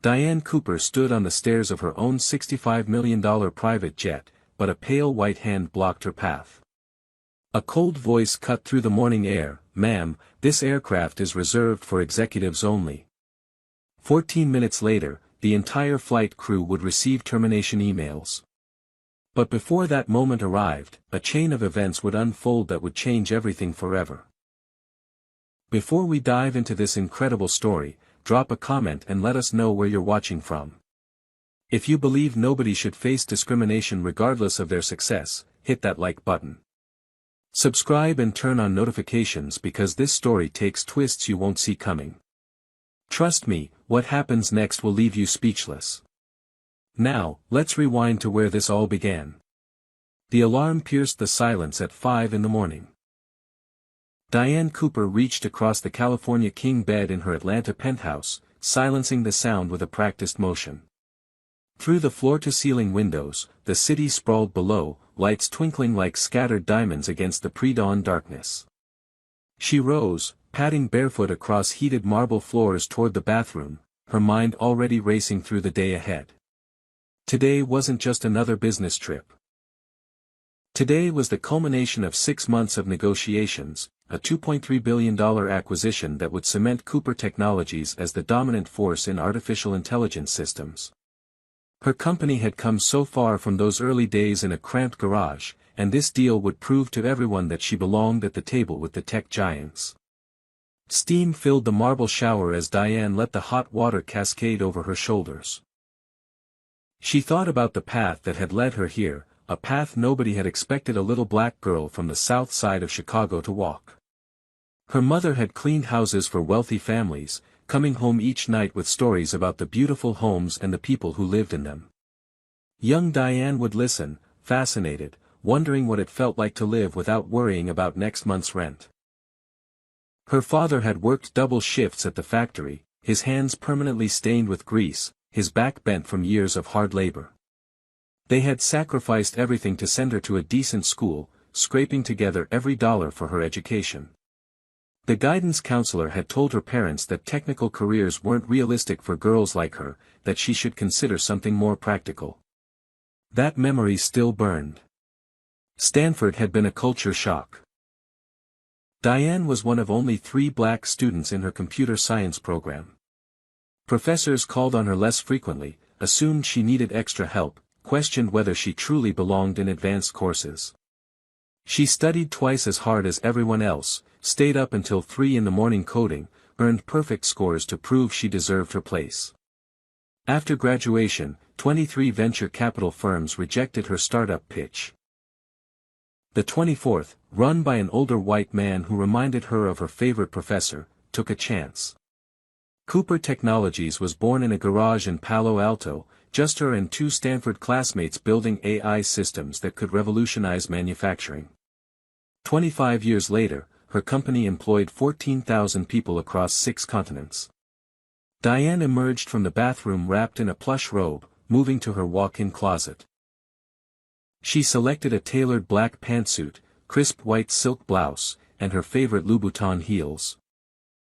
Diane Cooper stood on the stairs of her own $65 million private jet, but a pale white hand blocked her path. A cold voice cut through the morning air, "Ma'am, this aircraft is reserved for executives only." 14 minutes later, the entire flight crew would receive termination emails. But before that moment arrived, a chain of events would unfold that would change everything forever. Before we dive into this incredible story, drop a comment and let us know where you're watching from. If you believe nobody should face discrimination regardless of their success, hit that like button. Subscribe and turn on notifications because this story takes twists you won't see coming. Trust me, what happens next will leave you speechless. Now, let's rewind to where this all began. The alarm pierced the silence at 5 in the morning. Diane Cooper reached across the California king bed in her Atlanta penthouse, silencing the sound with a practiced motion. Through the floor-to-ceiling windows, the city sprawled below, lights twinkling like scattered diamonds against the pre-dawn darkness. She rose, padding barefoot across heated marble floors toward the bathroom, her mind already racing through the day ahead. Today wasn't just another business trip. Today was the culmination of 6 months of negotiations, a $2.3 billion acquisition that would cement Cooper Technologies as the dominant force in artificial intelligence systems. Her company had come so far from those early days in a cramped garage, and this deal would prove to everyone that she belonged at the table with the tech giants. Steam filled the marble shower as Diane let the hot water cascade over her shoulders. She thought about the path that had led her here, a path nobody had expected a little black girl from the south side of Chicago to walk. Her mother had cleaned houses for wealthy families, coming home each night with stories about the beautiful homes and the people who lived in them. Young Diane would listen, fascinated, wondering what it felt like to live without worrying about next month's rent. Her father had worked double shifts at the factory, his hands permanently stained with grease, his back bent from years of hard labor. They had sacrificed everything to send her to a decent school, scraping together every dollar for her education. The guidance counselor had told her parents that technical careers weren't realistic for girls like her, that she should consider something more practical. That memory still burned. Stanford had been a culture shock. Diane was one of only 3 black students in her computer science program. Professors called on her less frequently, assumed she needed extra help, questioned whether she truly belonged in advanced courses. She studied twice as hard as everyone else, stayed up until 3 in the morning coding, earned perfect scores to prove she deserved her place. After graduation, 23 venture capital firms rejected her startup pitch. The 24th, run by an older white man who reminded her of her favorite professor, took a chance. Cooper Technologies was born in a garage in Palo Alto, just her and 2 Stanford classmates building AI systems that could revolutionize manufacturing. 25 years later, her company employed 14,000 people across 6 continents. Diane emerged from the bathroom wrapped in a plush robe, moving to her walk-in closet. She selected a tailored black pantsuit, crisp white silk blouse, and her favorite Louboutin heels.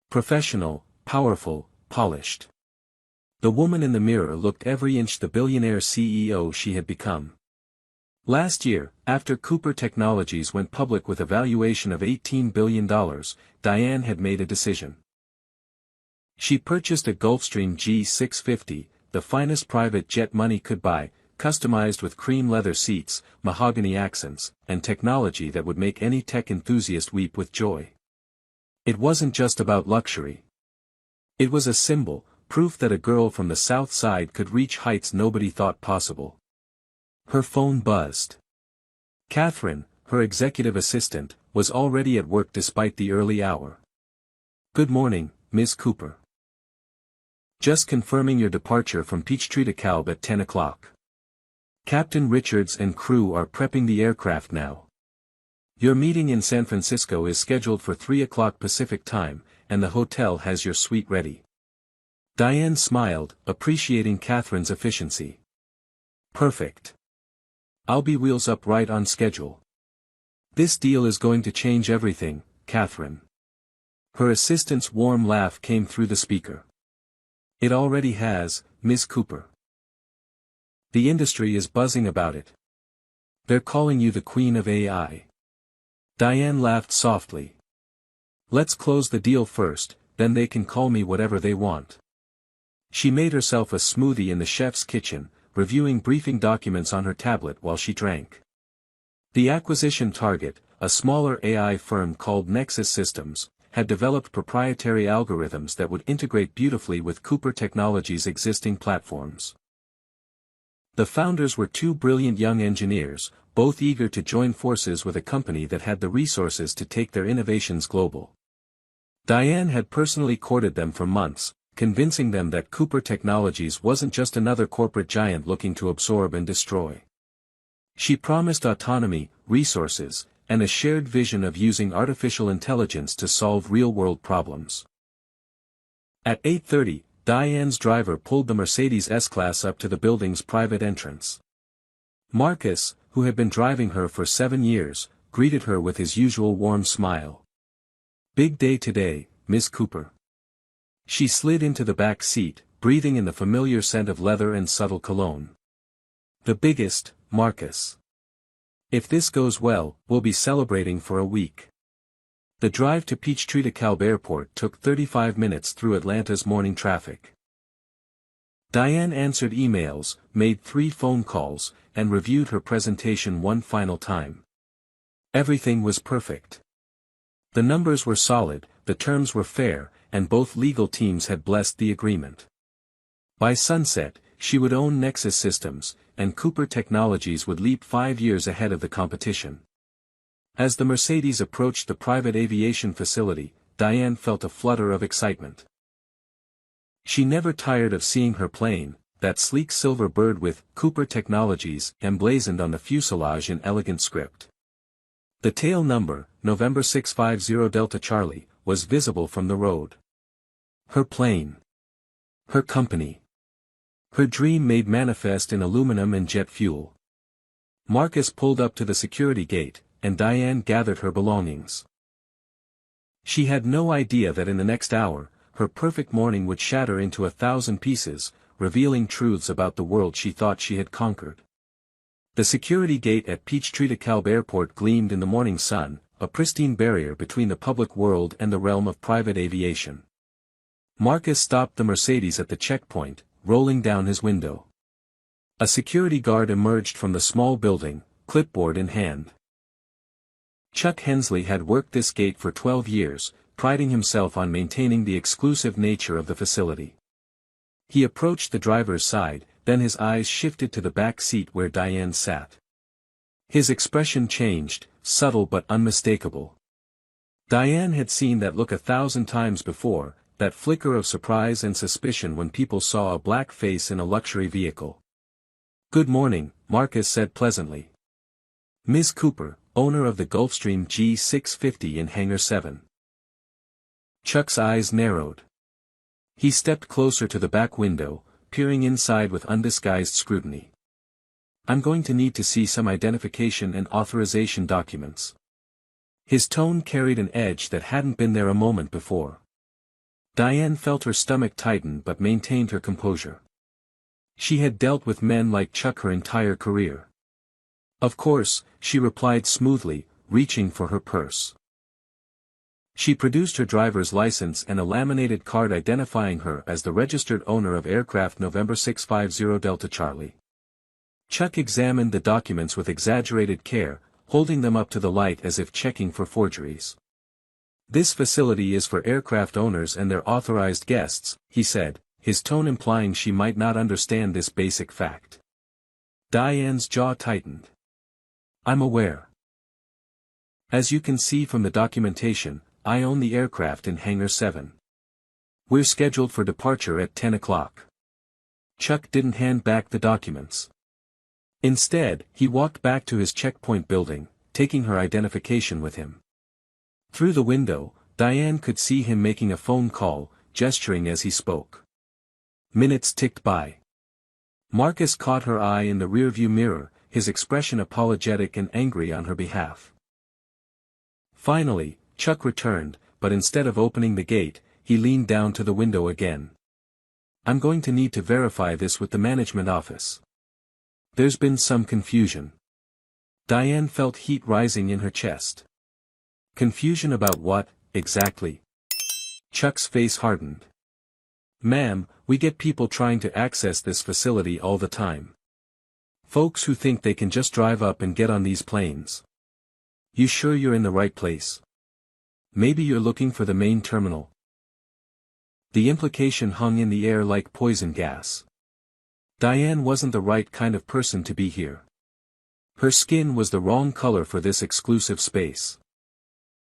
Professional, powerful, polished. The woman in the mirror looked every inch the billionaire CEO she had become. Last year, after Cooper Technologies went public with a valuation of $18 billion, Diane had made a decision. She purchased a Gulfstream G650, the finest private jet money could buy, customized with cream leather seats, mahogany accents, and technology that would make any tech enthusiast weep with joy. It wasn't just about luxury. It was a symbol, proof that a girl from the South Side could reach heights nobody thought possible. Her phone buzzed. Catherine, her executive assistant, was already at work despite the early hour. "Good morning, Ms. Cooper. Just confirming your departure from Peachtree DeKalb at 10 o'clock. Captain Richards and crew are prepping the aircraft now. Your meeting in San Francisco is scheduled for 3 o'clock Pacific time, and the hotel has your suite ready." Diane smiled, appreciating Catherine's efficiency. "Perfect. I'll be wheels up right on schedule. This deal is going to change everything, Catherine." Her assistant's warm laugh came through the speaker. "It already has, Ms. Cooper. The industry is buzzing about it. They're calling you the queen of AI. Diane laughed softly. Let's close the deal first, then they can call me whatever they want. She made herself a smoothie in the chef's kitchen, reviewing briefing documents on her tablet while she drank. The acquisition target, a smaller AI firm called Nexus Systems, had developed proprietary algorithms that would integrate beautifully with Cooper Technologies' existing platforms. The founders were two brilliant young engineers, both eager to join forces with a company that had the resources to take their innovations global. Diane had personally courted them for months, convincing them that Cooper Technologies wasn't just another corporate giant looking to absorb and destroy. She promised autonomy, resources, and a shared vision of using artificial intelligence to solve real-world problems. At 8:30, Diane's driver pulled the Mercedes S-Class up to the building's private entrance. Marcus, who had been driving her for 7 years, greeted her with his usual warm smile. "Big day today, Miss Cooper." She slid into the back seat, breathing in the familiar scent of leather and subtle cologne. "The biggest, Marcus. If this goes well, we'll be celebrating for a week." The drive to Peachtree DeKalb Airport took 35 minutes through Atlanta's morning traffic. Diane answered emails, made 3 phone calls, and reviewed her presentation one final time. Everything was perfect. The numbers were solid, the terms were fair, and both legal teams had blessed the agreement. By sunset, she would own Nexus Systems, and Cooper Technologies would leap 5 years ahead of the competition. As the Mercedes approached the private aviation facility, Diane felt a flutter of excitement. She never tired of seeing her plane, that sleek silver bird with Cooper Technologies emblazoned on the fuselage in elegant script. The tail number, November 650 Delta Charlie, was visible from the road. Her plane. Her company. Her dream made manifest in aluminum and jet fuel. Marcus pulled up to the security gate, and Diane gathered her belongings. She had no idea that in the next hour, her perfect morning would shatter into 1,000 pieces, revealing truths about the world she thought she had conquered. The security gate at Peachtree DeKalb Airport gleamed in the morning sun, a pristine barrier between the public world and the realm of private aviation. Marcus stopped the Mercedes at the checkpoint, rolling down his window. A security guard emerged from the small building, clipboard in hand. Chuck Hensley had worked this gate for 12 years, priding himself on maintaining the exclusive nature of the facility. He approached the driver's side, then his eyes shifted to the back seat where Diane sat. His expression changed, subtle but unmistakable. Diane had seen that look 1,000 times before, that flicker of surprise and suspicion when people saw a black face in a luxury vehicle. "Good morning," Marcus said pleasantly. "Ms. Cooper, owner of the Gulfstream G650 in Hangar 7. Chuck's eyes narrowed. He stepped closer to the back window, peering inside with undisguised scrutiny. "I'm going to need to see some identification and authorization documents." His tone carried an edge that hadn't been there a moment before. Diane felt her stomach tighten but maintained her composure. She had dealt with men like Chuck her entire career. "Of course," she replied smoothly, reaching for her purse. She produced her driver's license and a laminated card identifying her as the registered owner of aircraft November 650 Delta Charlie. Chuck examined the documents with exaggerated care, holding them up to the light as if checking for forgeries. "This facility is for aircraft owners and their authorized guests," he said, his tone implying she might not understand this basic fact. Diane's jaw tightened. "I'm aware. As you can see from the documentation, I own the aircraft in Hangar 7. We're scheduled for departure at 10 o'clock. Chuck didn't hand back the documents. Instead, he walked back to his checkpoint building, taking her identification with him. Through the window, Diane could see him making a phone call, gesturing as he spoke. Minutes ticked by. Marcus caught her eye in the rearview mirror, his expression apologetic and angry on her behalf. Finally, Chuck returned, but instead of opening the gate, he leaned down to the window again. I'm going to need to verify this with the management office. There's been some confusion. Diane felt heat rising in her chest. Confusion about what, exactly? Chuck's face hardened. Ma'am, we get people trying to access this facility all the time. Folks who think they can just drive up and get on these planes. You sure you're in the right place? Maybe you're looking for the main terminal. The implication hung in the air like poison gas. Diane wasn't the right kind of person to be here. Her skin was the wrong color for this exclusive space.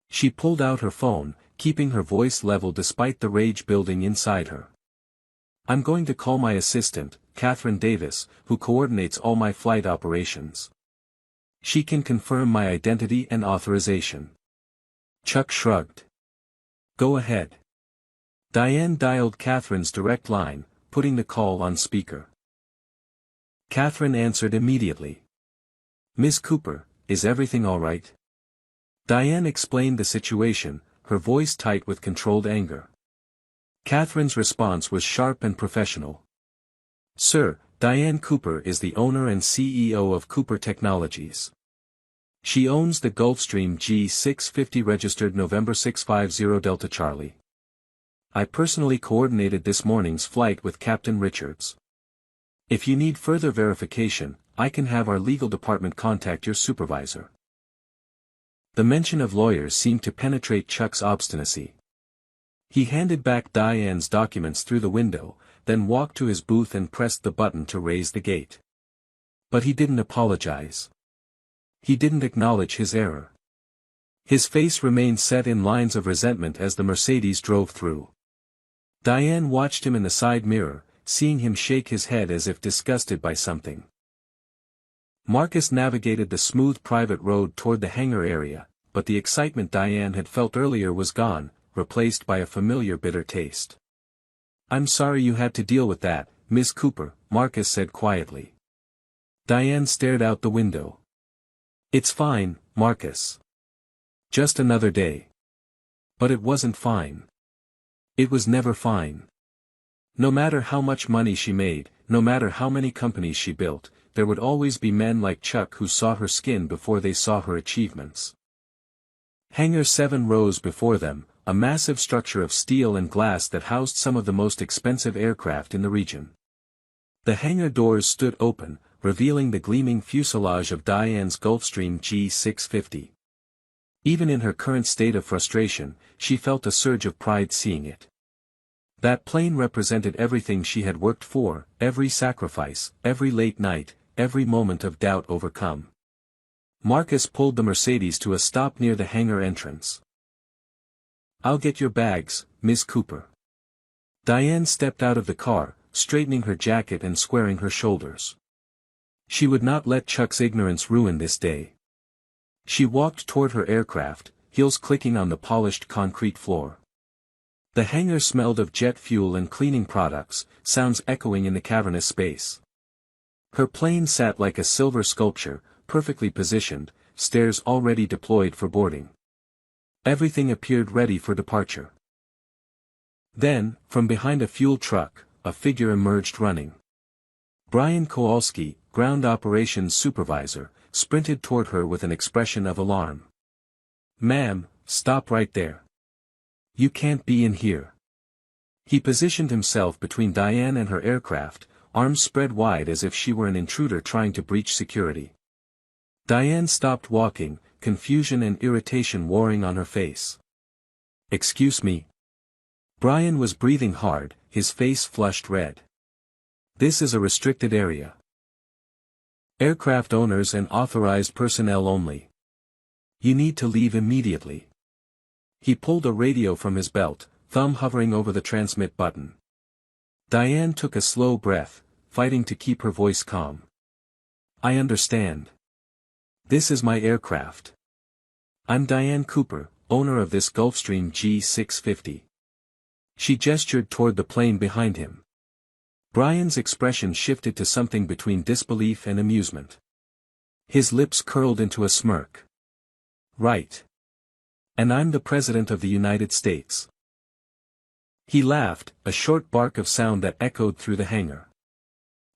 She pulled out her phone, keeping her voice level despite the rage building inside her. I'm going to call my assistant, Catherine Davis, who coordinates all my flight operations. She can confirm my identity and authorization. Chuck shrugged. Go ahead. Diane dialed Catherine's direct line, putting the call on speaker. Catherine answered immediately. Miss Cooper, is everything all right? Diane explained the situation, her voice tight with controlled anger. Catherine's response was sharp and professional. Sir, Diane Cooper is the owner and CEO of Cooper Technologies. She owns the Gulfstream G650 registered November 650 Delta Charlie. I personally coordinated this morning's flight with Captain Richards. If you need further verification, I can have our legal department contact your supervisor. The mention of lawyers seemed to penetrate Chuck's obstinacy. He handed back Diane's documents through the window, then walked to his booth and pressed the button to raise the gate. But he didn't apologize. He didn't acknowledge his error. His face remained set in lines of resentment as the Mercedes drove through. Diane watched him in the side mirror, seeing him shake his head as if disgusted by something. Marcus navigated the smooth private road toward the hangar area, but the excitement Diane had felt earlier was gone, replaced by a familiar bitter taste. I'm sorry you had to deal with that, Miss Cooper, Marcus said quietly. Diane stared out the window. It's fine, Marcus. Just another day. But it wasn't fine. It was never fine. No matter how much money she made, no matter how many companies she built, there would always be men like Chuck who saw her skin before they saw her achievements. Hangar 7 rose before them, a massive structure of steel and glass that housed some of the most expensive aircraft in the region. The hangar doors stood open, revealing the gleaming fuselage of Diane's Gulfstream G650. Even in her current state of frustration, she felt a surge of pride seeing it. That plane represented everything she had worked for, every sacrifice, every late night, every moment of doubt overcome. Marcus pulled the Mercedes to a stop near the hangar entrance. I'll get your bags, Miss Cooper. Diane stepped out of the car, straightening her jacket and squaring her shoulders. She would not let Chuck's ignorance ruin this day. She walked toward her aircraft, heels clicking on the polished concrete floor. The hangar smelled of jet fuel and cleaning products, sounds echoing in the cavernous space. Her plane sat like a silver sculpture, perfectly positioned, stairs already deployed for boarding. Everything appeared ready for departure. Then, from behind a fuel truck, a figure emerged running. Brian Kowalski, ground operations supervisor, sprinted toward her with an expression of alarm. Ma'am, stop right there. You can't be in here. He positioned himself between Diane and her aircraft, arms spread wide as if she were an intruder trying to breach security. Diane stopped walking, confusion and irritation warring on her face. Excuse me. Brian was breathing hard, his face flushed red. This is a restricted area. Aircraft owners and authorized personnel only. You need to leave immediately. He pulled a radio from his belt, thumb hovering over the transmit button. Diane took a slow breath, fighting to keep her voice calm. I understand. This is my aircraft. I'm Diane Cooper, owner of this Gulfstream G650. She gestured toward the plane behind him. Brian's expression shifted to something between disbelief and amusement. His lips curled into a smirk. Right. And I'm the President of the United States. He laughed, a short bark of sound that echoed through the hangar.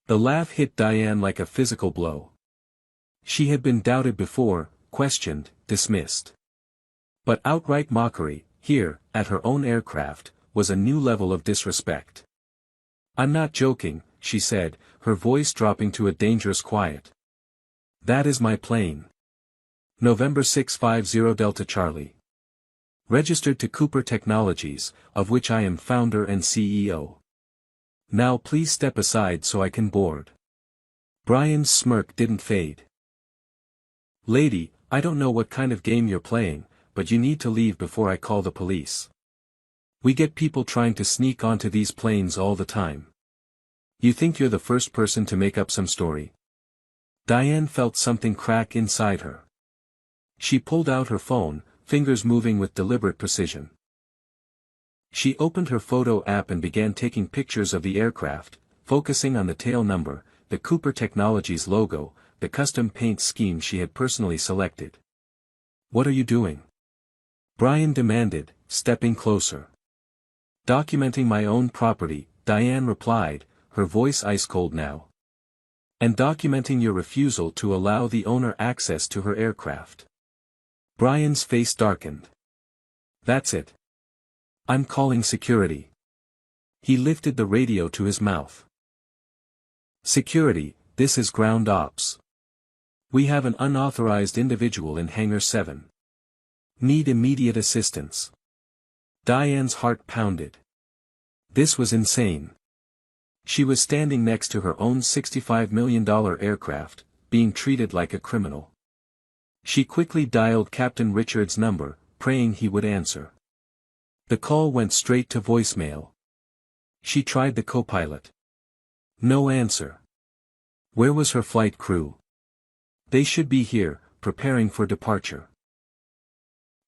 The laugh hit Diane like a physical blow. She had been doubted before, questioned, dismissed. But outright mockery, here, at her own aircraft, was a new level of disrespect. "I'm not joking," she said, her voice dropping to a dangerous quiet. "That is my plane. November 650 Delta Charlie. Registered to Cooper Technologies, of which I am founder and CEO. Now please step aside so I can board." Brian's smirk didn't fade. "Lady, I don't know what kind of game you're playing, but you need to leave before I call the police. We get people trying to sneak onto these planes all the time. You think you're the first person to make up some story?" Diane felt something crack inside her. She pulled out her phone, fingers moving with deliberate precision. She opened her photo app and began taking pictures of the aircraft, focusing on the tail number, the Cooper Technologies logo, the custom paint scheme she had personally selected. "What are you doing?" Brian demanded, stepping closer. "Documenting my own property," Diane replied, her voice ice-cold now. "And documenting your refusal to allow the owner access to her aircraft." Brian's face darkened. "That's it. I'm calling security." He lifted the radio to his mouth. "Security, this is ground ops. We have an unauthorized individual in Hangar 7. Need immediate assistance." Diane's heart pounded. This was insane. She was standing next to her own $65 million aircraft, being treated like a criminal. She quickly dialed Captain Richards' number, praying he would answer. The call went straight to voicemail. She tried the co-pilot. No answer. Where was her flight crew? They should be here, preparing for departure.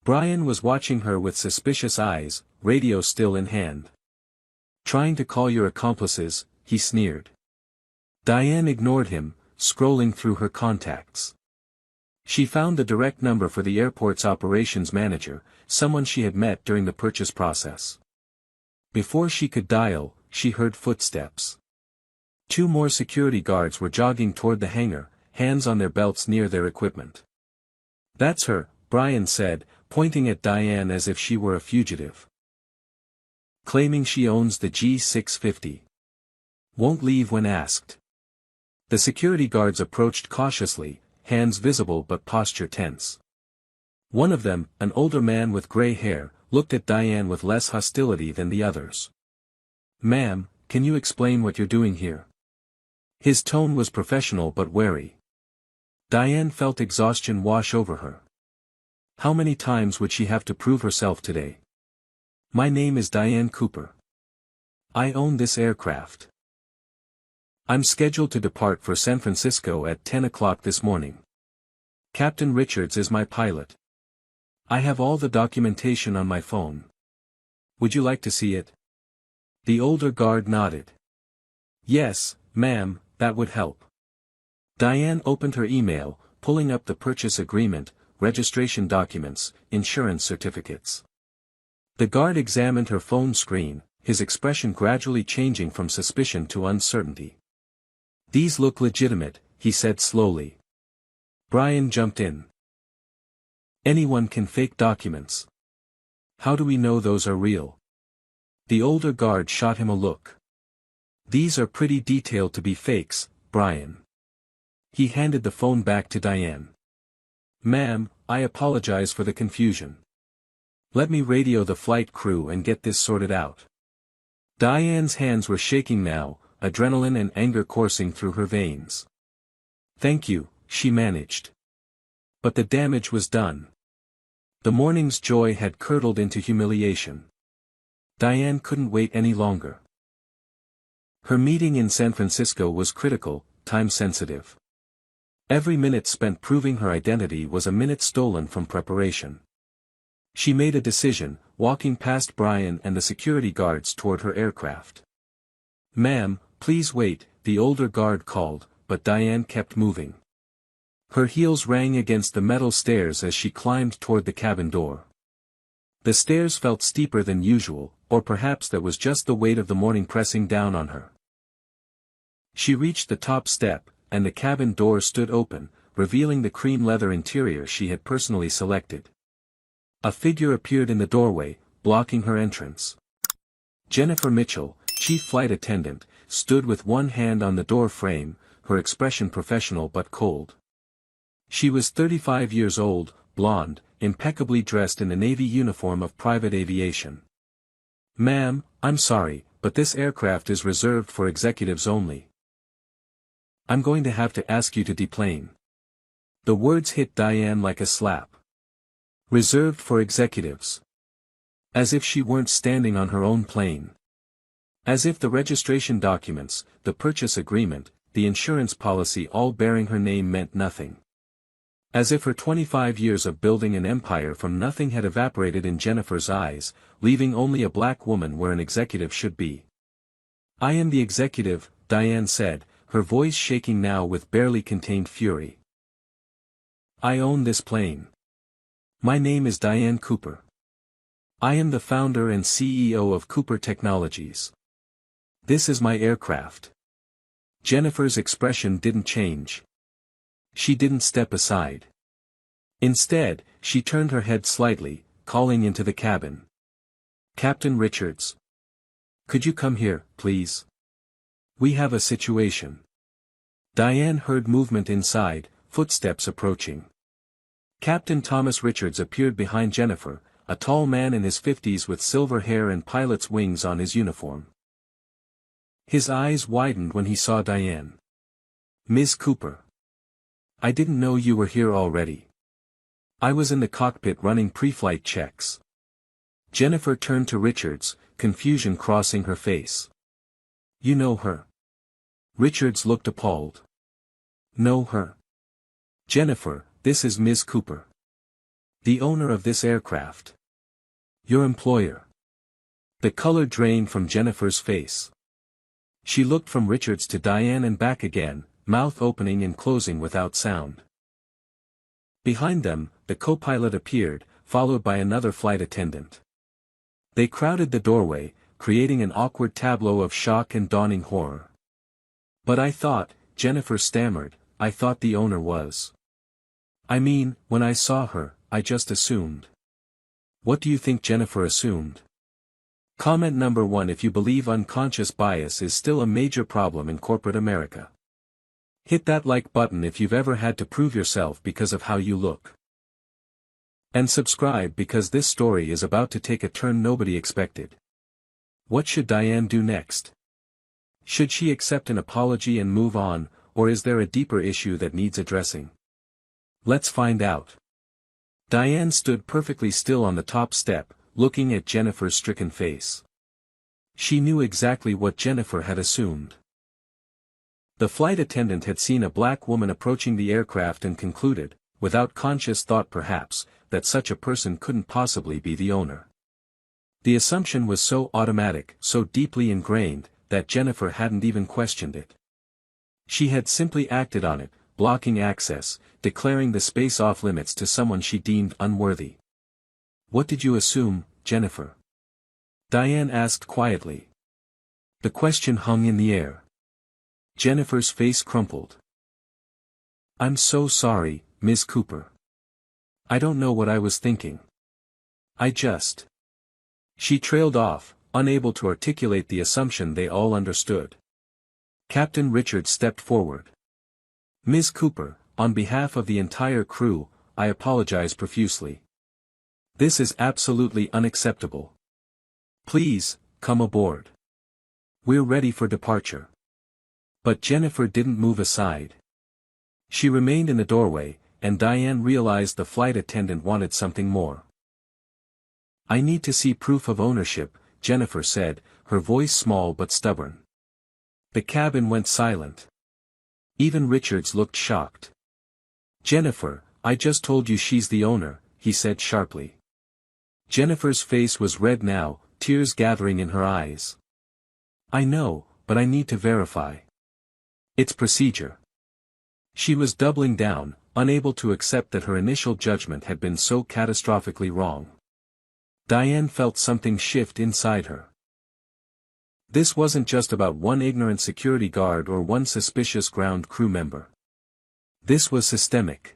Brian was watching her with suspicious eyes, radio still in hand. "Trying to call your accomplices," he sneered. Diane ignored him, scrolling through her contacts. She found the direct number for the airport's operations manager, someone she had met during the purchase process. Before she could dial, she heard footsteps. 2 more security guards were jogging toward the hangar, hands on their belts near their equipment. "That's her," Brian said, pointing at Diane as if she were a fugitive. "Claiming she owns the G650. Won't leave when asked." The security guards approached cautiously, hands visible but posture tense. One of them, an older man with gray hair, looked at Diane with less hostility than the others. "Ma'am, can you explain what you're doing here?" His tone was professional but wary. Diane felt exhaustion wash over her. How many times would she have to prove herself today? "My name is Diane Cooper. I own this aircraft. I'm scheduled to depart for San Francisco at 10 o'clock this morning. Captain Richards is my pilot. I have all the documentation on my phone. Would you like to see it?" The older guard nodded. "Yes, ma'am, that would help." Diane opened her email, pulling up the purchase agreement, registration documents, insurance certificates. The guard examined her phone screen, his expression gradually changing from suspicion to uncertainty. "These look legitimate," he said slowly. Brian jumped in. "Anyone can fake documents. How do we know those are real?" The older guard shot him a look. "These are pretty detailed to be fakes, Brian." He handed the phone back to Diane. "Ma'am, I apologize for the confusion. Let me radio the flight crew and get this sorted out." Diane's hands were shaking now, adrenaline and anger coursing through her veins. "Thank you," she managed. But the damage was done. The morning's joy had curdled into humiliation. Diane couldn't wait any longer. Her meeting in San Francisco was critical, time-sensitive. Every minute spent proving her identity was a minute stolen from preparation. She made a decision, walking past Brian and the security guards toward her aircraft. "Ma'am, please wait," the older guard called, but Diane kept moving. Her heels rang against the metal stairs as she climbed toward the cabin door. The stairs felt steeper than usual, or perhaps that was just the weight of the morning pressing down on her. She reached the top step, and the cabin door stood open, revealing the cream leather interior she had personally selected. A figure appeared in the doorway, blocking her entrance. Jennifer Mitchell, chief flight attendant, stood with one hand on the door frame, her expression professional but cold. She was 35 years old, blonde, impeccably dressed in the Navy uniform of private aviation. "Ma'am, I'm sorry, but this aircraft is reserved for executives only. I'm going to have to ask you to deplane." The words hit Diane like a slap. Reserved for executives. As if she weren't standing on her own plane. As if the registration documents, the purchase agreement, the insurance policy all bearing her name meant nothing. As if her 25 years of building an empire from nothing had evaporated in Jennifer's eyes, leaving only a black woman where an executive should be. "I am the executive," Diane said, her voice shaking now with barely contained fury. "I own this plane. My name is Diane Cooper. I am the founder and CEO of Cooper Technologies. This is my aircraft." Jennifer's expression didn't change. She didn't step aside. Instead, she turned her head slightly, calling into the cabin. "Captain Richards. Could you come here, please? We have a situation." Diane heard movement inside, footsteps approaching. Captain Thomas Richards appeared behind Jennifer, a tall man in his 50s with silver hair and pilot's wings on his uniform. His eyes widened when he saw Diane. "Ms. Cooper. I didn't know you were here already. I was in the cockpit running pre-flight checks." Jennifer turned to Richards, confusion crossing her face. "You know her?" Richards looked appalled. "Know her? Jennifer, this is Ms. Cooper. The owner of this aircraft. Your employer." The color drained from Jennifer's face. She looked from Richards to Diane and back again, mouth opening and closing without sound. Behind them, the co-pilot appeared, followed by another flight attendant. They crowded the doorway, creating an awkward tableau of shock and dawning horror. "But I thought," Jennifer stammered, "I thought the owner was. I mean, when I saw her, I just assumed." "What do you think Jennifer assumed?" Comment number 1: If you believe unconscious bias is still a major problem in corporate America, hit that like button if you've ever had to prove yourself because of how you look. And subscribe because this story is about to take a turn nobody expected. What should Diane do next? Should she accept an apology and move on, or is there a deeper issue that needs addressing? Let's find out. Diane stood perfectly still on the top step, looking at Jennifer's stricken face. She knew exactly what Jennifer had assumed. The flight attendant had seen a black woman approaching the aircraft and concluded, without conscious thought perhaps, that such a person couldn't possibly be the owner. The assumption was so automatic, so deeply ingrained, that Jennifer hadn't even questioned it. She had simply acted on it, blocking access, declaring the space off limits to someone she deemed unworthy. "What did you assume, Jennifer?" Diane asked quietly. The question hung in the air. Jennifer's face crumpled. "I'm so sorry, Ms. Cooper. I don't know what I was thinking. I just..." She trailed off, unable to articulate the assumption they all understood. Captain Richards stepped forward. "Ms. Cooper, on behalf of the entire crew, I apologize profusely. This is absolutely unacceptable. Please, come aboard. We're ready for departure." But Jennifer didn't move aside. She remained in the doorway, and Diane realized the flight attendant wanted something more. "I need to see proof of ownership," Jennifer said, her voice small but stubborn. The cabin went silent. Even Richards looked shocked. "Jennifer, I just told you she's the owner," he said sharply. Jennifer's face was red now, tears gathering in her eyes. "I know, but I need to verify. It's procedure." She was doubling down, unable to accept that her initial judgment had been so catastrophically wrong. Diane felt something shift inside her. This wasn't just about one ignorant security guard or one suspicious ground crew member. This was systemic.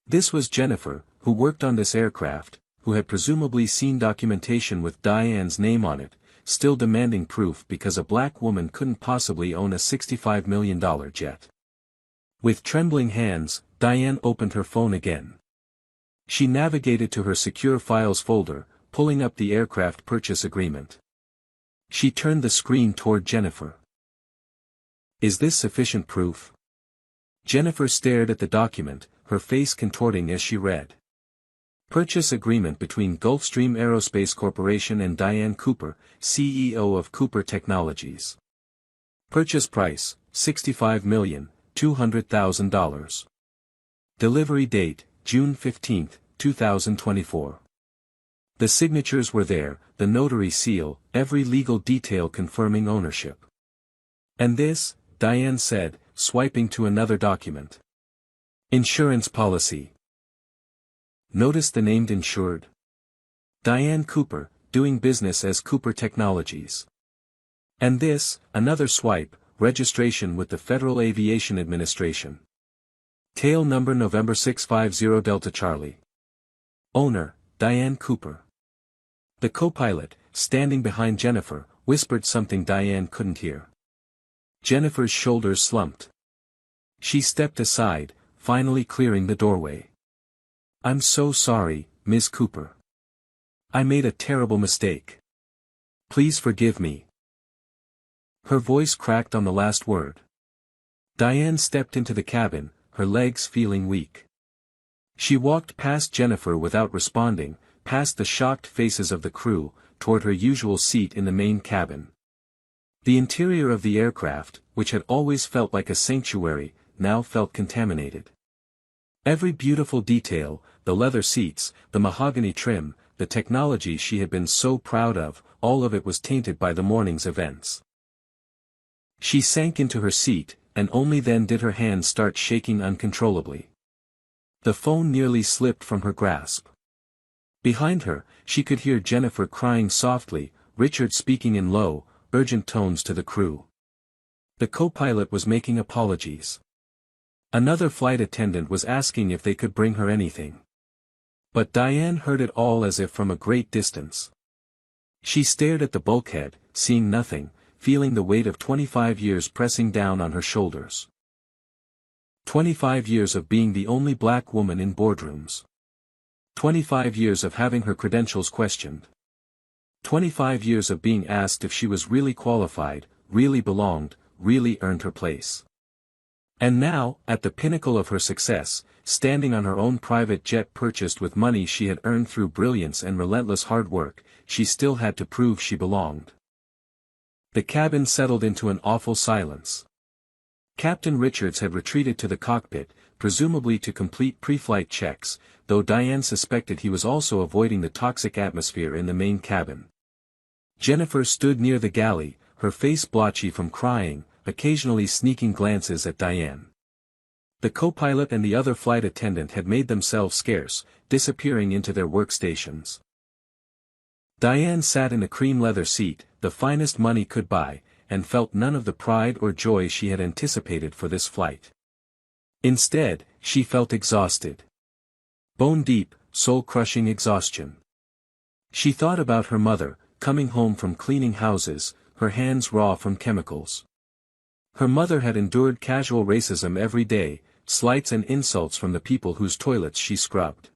This was Jennifer, who worked on this aircraft, who had presumably seen documentation with Diane's name on it, still demanding proof because a black woman couldn't possibly own a $65 million jet. With trembling hands, Diane opened her phone again. She navigated to her secure files folder, pulling up the aircraft purchase agreement. She turned the screen toward Jennifer. "Is this sufficient proof?" Jennifer stared at the document, her face contorting as she read. Purchase agreement between Gulfstream Aerospace Corporation and Diane Cooper, CEO of Cooper Technologies. Purchase price, $65,200,000. Delivery date, June 15, 2024. The signatures were there, the notary seal, every legal detail confirming ownership. "And this," Diane said, swiping to another document. "Insurance policy." Notice the named insured. Diane Cooper, doing business as Cooper Technologies. And this, another swipe, registration with the Federal Aviation Administration. Tail number November 650 Delta Charlie. Owner, Diane Cooper. The co-pilot, standing behind Jennifer, whispered something Diane couldn't hear. Jennifer's shoulders slumped. She stepped aside, finally clearing the doorway. "I'm so sorry, Ms. Cooper. I made a terrible mistake. Please forgive me." Her voice cracked on the last word. Diane stepped into the cabin, her legs feeling weak. She walked past Jennifer without responding, past the shocked faces of the crew, toward her usual seat in the main cabin. The interior of the aircraft, which had always felt like a sanctuary, now felt contaminated. Every beautiful detail, the leather seats, the mahogany trim, the technology she had been so proud of, all of it was tainted by the morning's events. She sank into her seat, and only then did her hands start shaking uncontrollably. The phone nearly slipped from her grasp. Behind her, she could hear Jennifer crying softly, Richard speaking in low, urgent tones to the crew. The co-pilot was making apologies. Another flight attendant was asking if they could bring her anything. But Diane heard it all as if from a great distance. She stared at the bulkhead, seeing nothing, feeling the weight of 25 years pressing down on her shoulders. 25 years of being the only black woman in boardrooms. 25 years of having her credentials questioned. 25 years of being asked if she was really qualified, really belonged, really earned her place. And now, at the pinnacle of her success, standing on her own private jet purchased with money she had earned through brilliance and relentless hard work, she still had to prove she belonged. The cabin settled into an awful silence. Captain Richards had retreated to the cockpit, presumably to complete pre-flight checks, though Diane suspected he was also avoiding the toxic atmosphere in the main cabin. Jennifer stood near the galley, her face blotchy from crying, occasionally sneaking glances at Diane. The co-pilot and the other flight attendant had made themselves scarce, disappearing into their workstations. Diane sat in a cream leather seat, the finest money could buy, and felt none of the pride or joy she had anticipated for this flight. Instead, she felt exhausted. Bone-deep, soul-crushing exhaustion. She thought about her mother, coming home from cleaning houses, her hands raw from chemicals. Her mother had endured casual racism every day, slights and insults from the people whose toilets she scrubbed.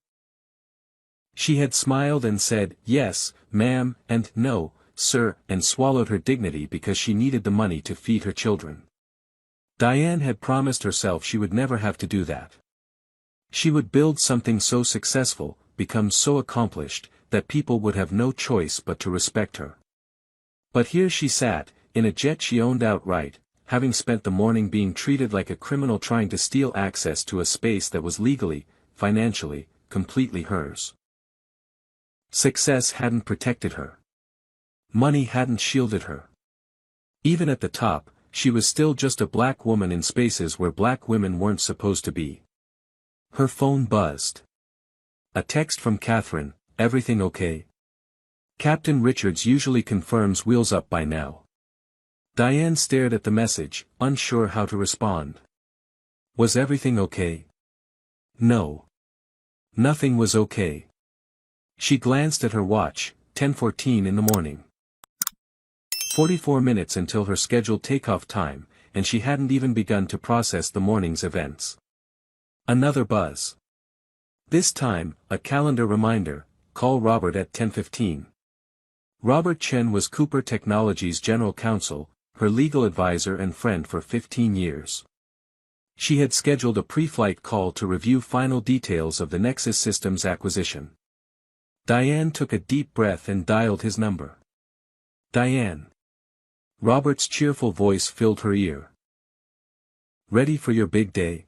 She had smiled and said, "Yes, ma'am," and "No, sir," and swallowed her dignity because she needed the money to feed her children. Diane had promised herself she would never have to do that. She would build something so successful, become so accomplished, that people would have no choice but to respect her. But here she sat, in a jet she owned outright, having spent the morning being treated like a criminal trying to steal access to a space that was legally, financially, completely hers. Success hadn't protected her. Money hadn't shielded her. Even at the top, she was still just a black woman in spaces where black women weren't supposed to be. Her phone buzzed. A text from Catherine, "Everything okay?" Captain Richards usually confirms wheels up by now. Diane stared at the message, unsure how to respond. Was everything okay? No. Nothing was okay. She glanced at her watch, 10:14 in the morning. 44 minutes until her scheduled takeoff time, and she hadn't even begun to process the morning's events. Another buzz. This time, a calendar reminder, call Robert at 10:15. Robert Chen was Cooper Technologies' general counsel, her legal advisor and friend for 15 years. She had scheduled a pre-flight call to review final details of the Nexus Systems acquisition. Diane took a deep breath and dialed his number. Diane. Robert's cheerful voice filled her ear. Ready for your big day?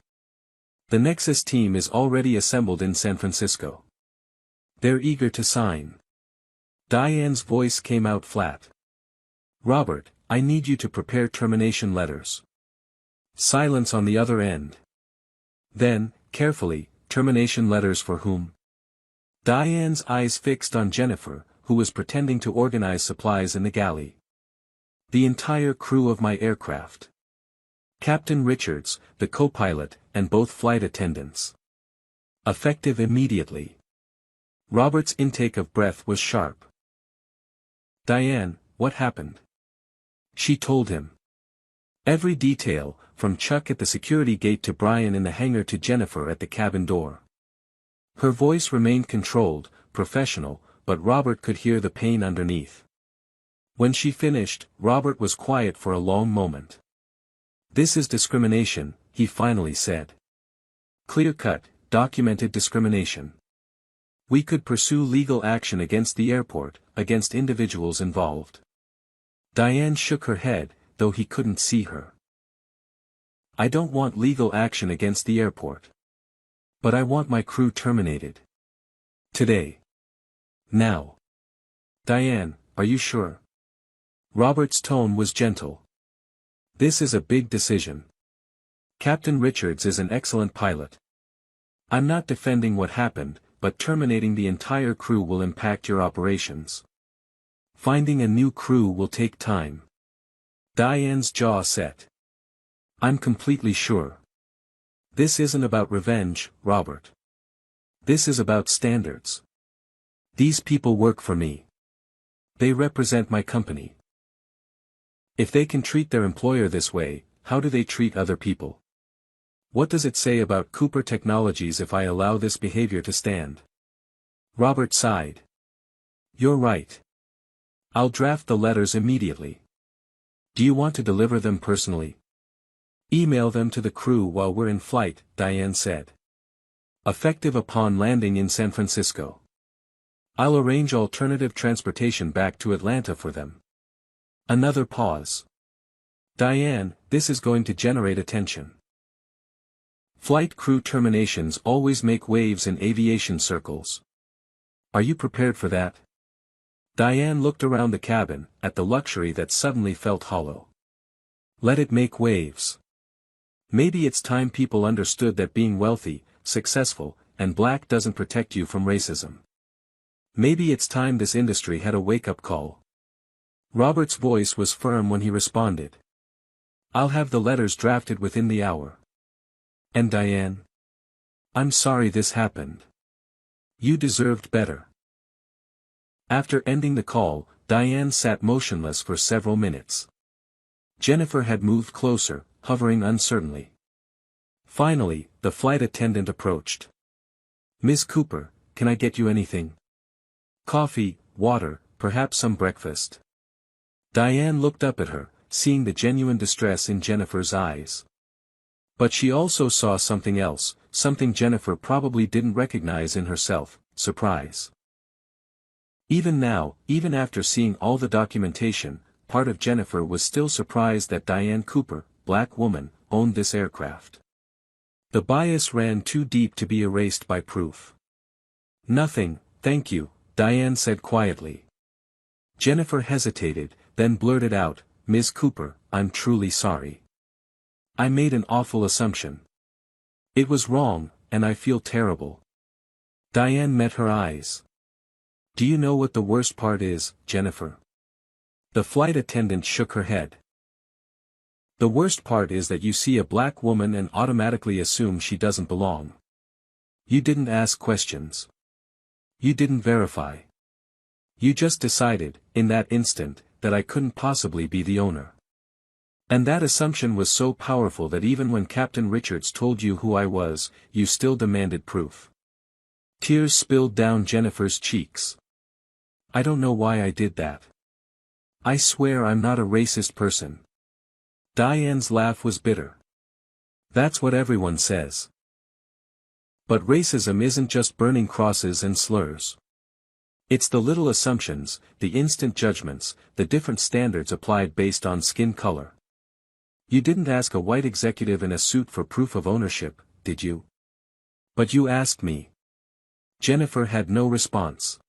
The Nexus team is already assembled in San Francisco. They're eager to sign. Diane's voice came out flat. Robert, I need you to prepare termination letters. Silence on the other end. Then, carefully, termination letters for whom? Diane's eyes fixed on Jennifer, who was pretending to organize supplies in the galley. The entire crew of my aircraft. Captain Richards, the co-pilot, and both flight attendants. Effective immediately. Robert's intake of breath was sharp. Diane, what happened? She told him. Every detail, from Chuck at the security gate to Brian in the hangar to Jennifer at the cabin door. Her voice remained controlled, professional, but Robert could hear the pain underneath. When she finished, Robert was quiet for a long moment. This is discrimination, he finally said. Clear-cut, documented discrimination. We could pursue legal action against the airport, against individuals involved. Diane shook her head, though he couldn't see her. I don't want legal action against the airport. But I want my crew terminated. Today. Now. Diane, are you sure? Robert's tone was gentle. This is a big decision. Captain Richards is an excellent pilot. I'm not defending what happened, but terminating the entire crew will impact your operations. Finding a new crew will take time. Diane's jaw set. I'm completely sure. This isn't about revenge, Robert. This is about standards. These people work for me. They represent my company. If they can treat their employer this way, how do they treat other people? What does it say about Cooper Technologies if I allow this behavior to stand? Robert sighed. You're right. I'll draft the letters immediately. Do you want to deliver them personally? Email them to the crew while we're in flight, Diane said. Effective upon landing in San Francisco. I'll arrange alternative transportation back to Atlanta for them. Another pause. Diane, this is going to generate attention. Flight crew terminations always make waves in aviation circles. Are you prepared for that? Diane looked around the cabin, at the luxury that suddenly felt hollow. Let it make waves. Maybe it's time people understood that being wealthy, successful, and black doesn't protect you from racism. Maybe it's time this industry had a wake-up call. Robert's voice was firm when he responded. I'll have the letters drafted within the hour. And Diane? I'm sorry this happened. You deserved better. After ending the call, Diane sat motionless for several minutes. Jennifer had moved closer, hovering uncertainly. Finally, the flight attendant approached. Miss Cooper, can I get you anything? Coffee, water, perhaps some breakfast. Diane looked up at her, seeing the genuine distress in Jennifer's eyes. But she also saw something else, something Jennifer probably didn't recognize in herself, surprise. Even now, even after seeing all the documentation, part of Jennifer was still surprised that Diane Cooper, black woman, owned this aircraft. The bias ran too deep to be erased by proof. Nothing, thank you, Diane said quietly. Jennifer hesitated, then blurted out, Ms. Cooper, I'm truly sorry. I made an awful assumption. It was wrong, and I feel terrible. Diane met her eyes. Do you know what the worst part is, Jennifer? The flight attendant shook her head. The worst part is that you see a black woman and automatically assume she doesn't belong. You didn't ask questions. You didn't verify. You just decided, in that instant, that I couldn't possibly be the owner. And that assumption was so powerful that even when Captain Richards told you who I was, you still demanded proof. Tears spilled down Jennifer's cheeks. I don't know why I did that. I swear I'm not a racist person. Diane's laugh was bitter. That's what everyone says. But racism isn't just burning crosses and slurs. It's the little assumptions, the instant judgments, the different standards applied based on skin color. You didn't ask a white executive in a suit for proof of ownership, did you? But you asked me. Jennifer had no response.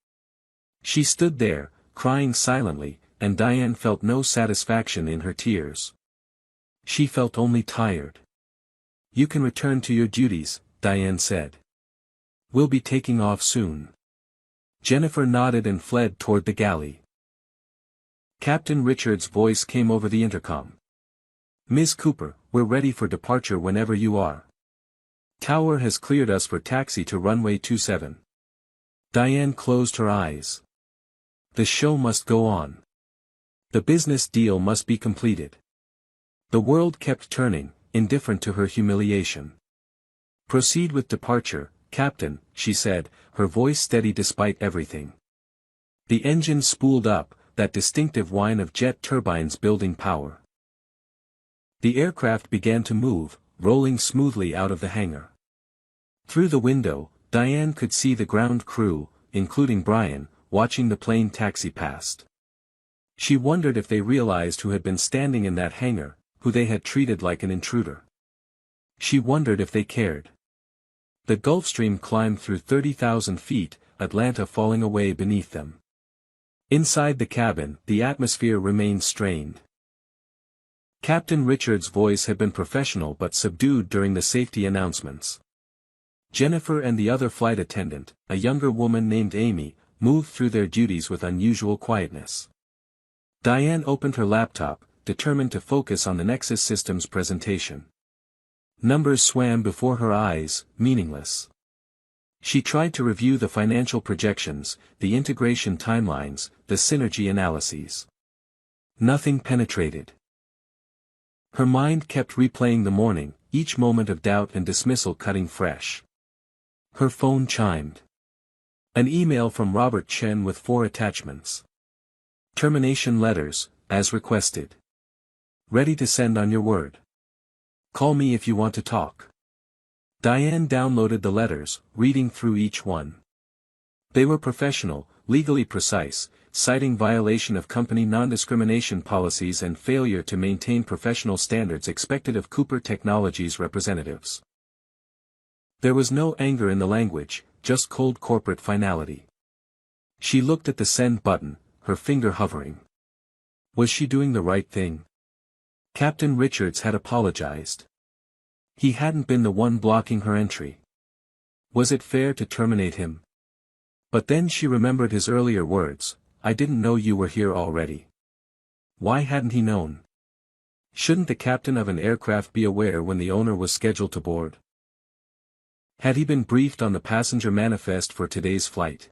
She stood there, crying silently, and Diane felt no satisfaction in her tears. She felt only tired. You can return to your duties, Diane said. We'll be taking off soon. Jennifer nodded and fled toward the galley. Captain Richards' voice came over the intercom. Ms. Cooper, we're ready for departure whenever you are. Tower has cleared us for taxi to runway 27. Diane closed her eyes. The show must go on. The business deal must be completed. The world kept turning, indifferent to her humiliation. Proceed with departure, Captain, she said, her voice steady despite everything. The engine spooled up, that distinctive whine of jet turbines building power. The aircraft began to move, rolling smoothly out of the hangar. Through the window, Diane could see the ground crew, including Brian, watching the plane taxi past. She wondered if they realized who had been standing in that hangar, who they had treated like an intruder. She wondered if they cared. The Gulf Stream climbed through 30,000 feet, Atlanta falling away beneath them. Inside the cabin, the atmosphere remained strained. Captain Richards' voice had been professional but subdued during the safety announcements. Jennifer and the other flight attendant, a younger woman named Amy, moved through their duties with unusual quietness. Diane opened her laptop, determined to focus on the Nexus Systems presentation. Numbers swam before her eyes, meaningless. She tried to review the financial projections, the integration timelines, the synergy analyses. Nothing penetrated. Her mind kept replaying the morning, each moment of doubt and dismissal cutting fresh. Her phone chimed. An email from Robert Chen with 4 attachments. Termination letters, as requested. Ready to send on your word. Call me if you want to talk. Diane downloaded the letters, reading through each one. They were professional, legally precise, citing violation of company non-discrimination policies and failure to maintain professional standards expected of Cooper Technologies representatives. There was no anger in the language, just cold corporate finality. She looked at the send button, her finger hovering. Was she doing the right thing? Captain Richards had apologized. He hadn't been the one blocking her entry. Was it fair to terminate him? But then she remembered his earlier words, I didn't know you were here already. Why hadn't he known? Shouldn't the captain of an aircraft be aware when the owner was scheduled to board? Had he been briefed on the passenger manifest for today's flight?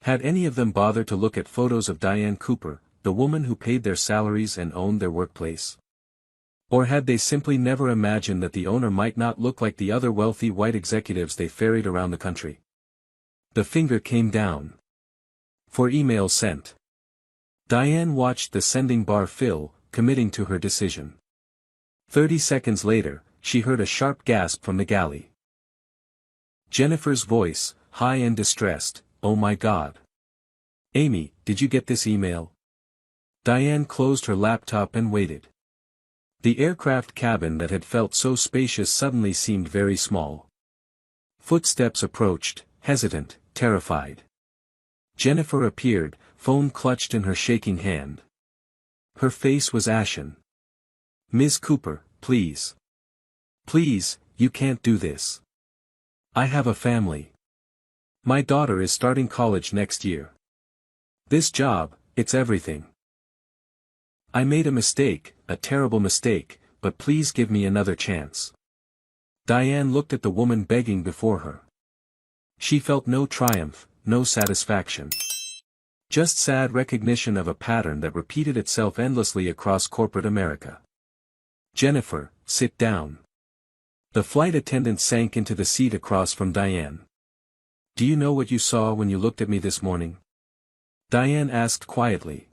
Had any of them bothered to look at photos of Diane Cooper, the woman who paid their salaries and owned their workplace? Or had they simply never imagined that the owner might not look like the other wealthy white executives they ferried around the country? The finger came down. For email sent. Diane watched the sending bar fill, committing to her decision. 30 seconds later, she heard a sharp gasp from the galley. Jennifer's voice, high and distressed, oh my God. Amy, did you get this email? Diane closed her laptop and waited. The aircraft cabin that had felt so spacious suddenly seemed very small. Footsteps approached, hesitant, terrified. Jennifer appeared, phone clutched in her shaking hand. Her face was ashen. Ms. Cooper, please. Please, you can't do this. I have a family. My daughter is starting college next year. This job, it's everything. I made a mistake, a terrible mistake, but please give me another chance. Diane looked at the woman begging before her. She felt no triumph, no satisfaction. Just sad recognition of a pattern that repeated itself endlessly across corporate America. Jennifer, sit down. The flight attendant sank into the seat across from Diane. Do you know what you saw when you looked at me this morning? Diane asked quietly.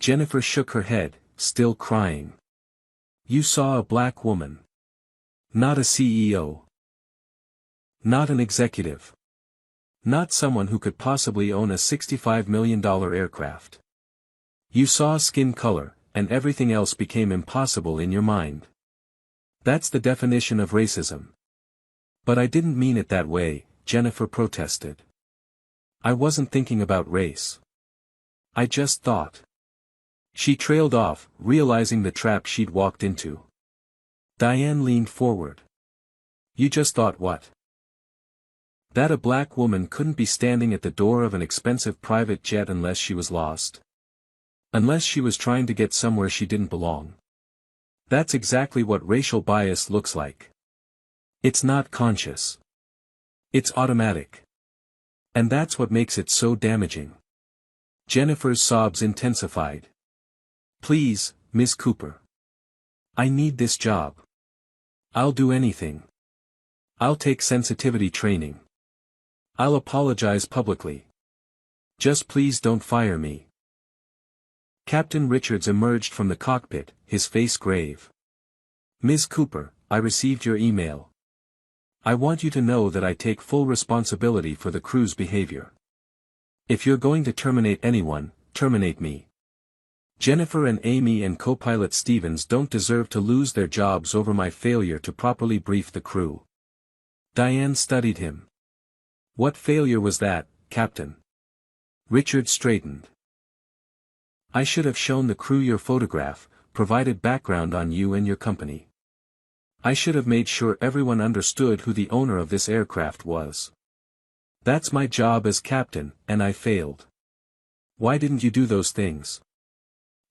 Jennifer shook her head, still crying. You saw a black woman. Not a CEO. Not an executive. Not someone who could possibly own a $65 million aircraft. You saw skin color, and everything else became impossible in your mind. That's the definition of racism. But I didn't mean it that way, Jennifer protested. I wasn't thinking about race. I just thought. She trailed off, realizing the trap she'd walked into. Diane leaned forward. You just thought what? That a black woman couldn't be standing at the door of an expensive private jet unless she was lost. Unless she was trying to get somewhere she didn't belong. That's exactly what racial bias looks like. It's not conscious. It's automatic. And that's what makes it so damaging. Jennifer's sobs intensified. Please, Ms. Cooper. I need this job. I'll do anything. I'll take sensitivity training. I'll apologize publicly. Just please don't fire me. Captain Richards emerged from the cockpit, his face grave. Ms. Cooper, I received your email. I want you to know that I take full responsibility for the crew's behavior. If you're going to terminate anyone, terminate me. Jennifer and Amy and co-pilot Stevens don't deserve to lose their jobs over my failure to properly brief the crew. Diane studied him. What failure was that, Captain? Richard straightened. I should have shown the crew your photograph, provided background on you and your company. I should have made sure everyone understood who the owner of this aircraft was. That's my job as captain, and I failed. Why didn't you do those things?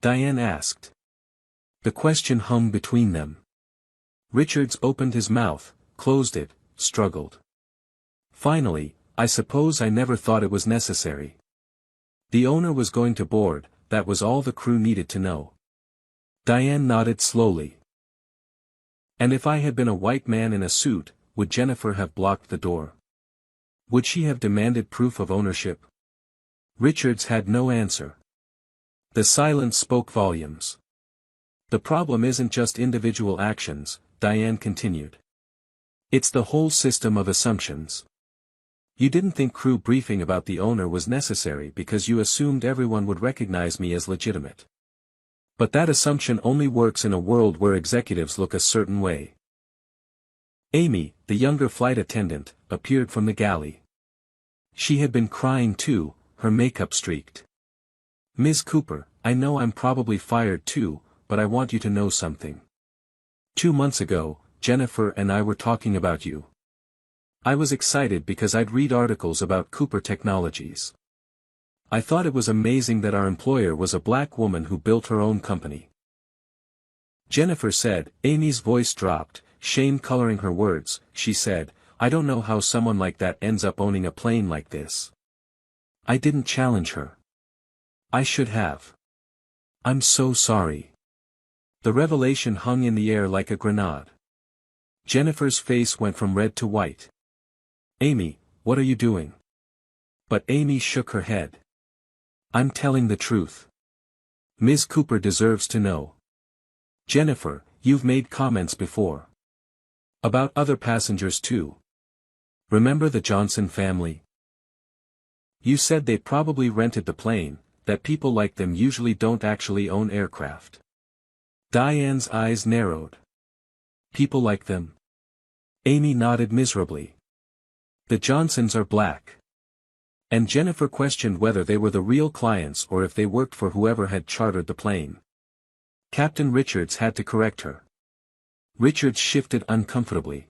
Diane asked. The question hung between them. Richards opened his mouth, closed it, struggled. Finally, I suppose I never thought it was necessary. The owner was going to board, that was all the crew needed to know. Diane nodded slowly. And if I had been a white man in a suit, would Jennifer have blocked the door? Would she have demanded proof of ownership? Richards had no answer. The silence spoke volumes. The problem isn't just individual actions, Diane continued. It's the whole system of assumptions. You didn't think crew briefing about the owner was necessary because you assumed everyone would recognize me as legitimate. But that assumption only works in a world where executives look a certain way. Amy, the younger flight attendant, appeared from the galley. She had been crying too, her makeup streaked. Ms. Cooper, I know I'm probably fired too, but I want you to know something. 2 months ago, Jennifer and I were talking about you. I was excited because I'd read articles about Cooper Technologies. I thought it was amazing that our employer was a black woman who built her own company. Jennifer said, Amy's voice dropped, shame coloring her words. She said, I don't know how someone like that ends up owning a plane like this. I didn't challenge her. I should have. I'm so sorry. The revelation hung in the air like a grenade. Jennifer's face went from red to white. Amy, what are you doing? But Amy shook her head. I'm telling the truth. Ms. Cooper deserves to know. Jennifer, you've made comments before. About other passengers too. Remember the Johnson family? You said they probably rented the plane, that people like them usually don't actually own aircraft. Diane's eyes narrowed. People like them? Amy nodded miserably. The Johnsons are black. And Jennifer questioned whether they were the real clients or if they worked for whoever had chartered the plane. Captain Richards had to correct her. Richards shifted uncomfortably.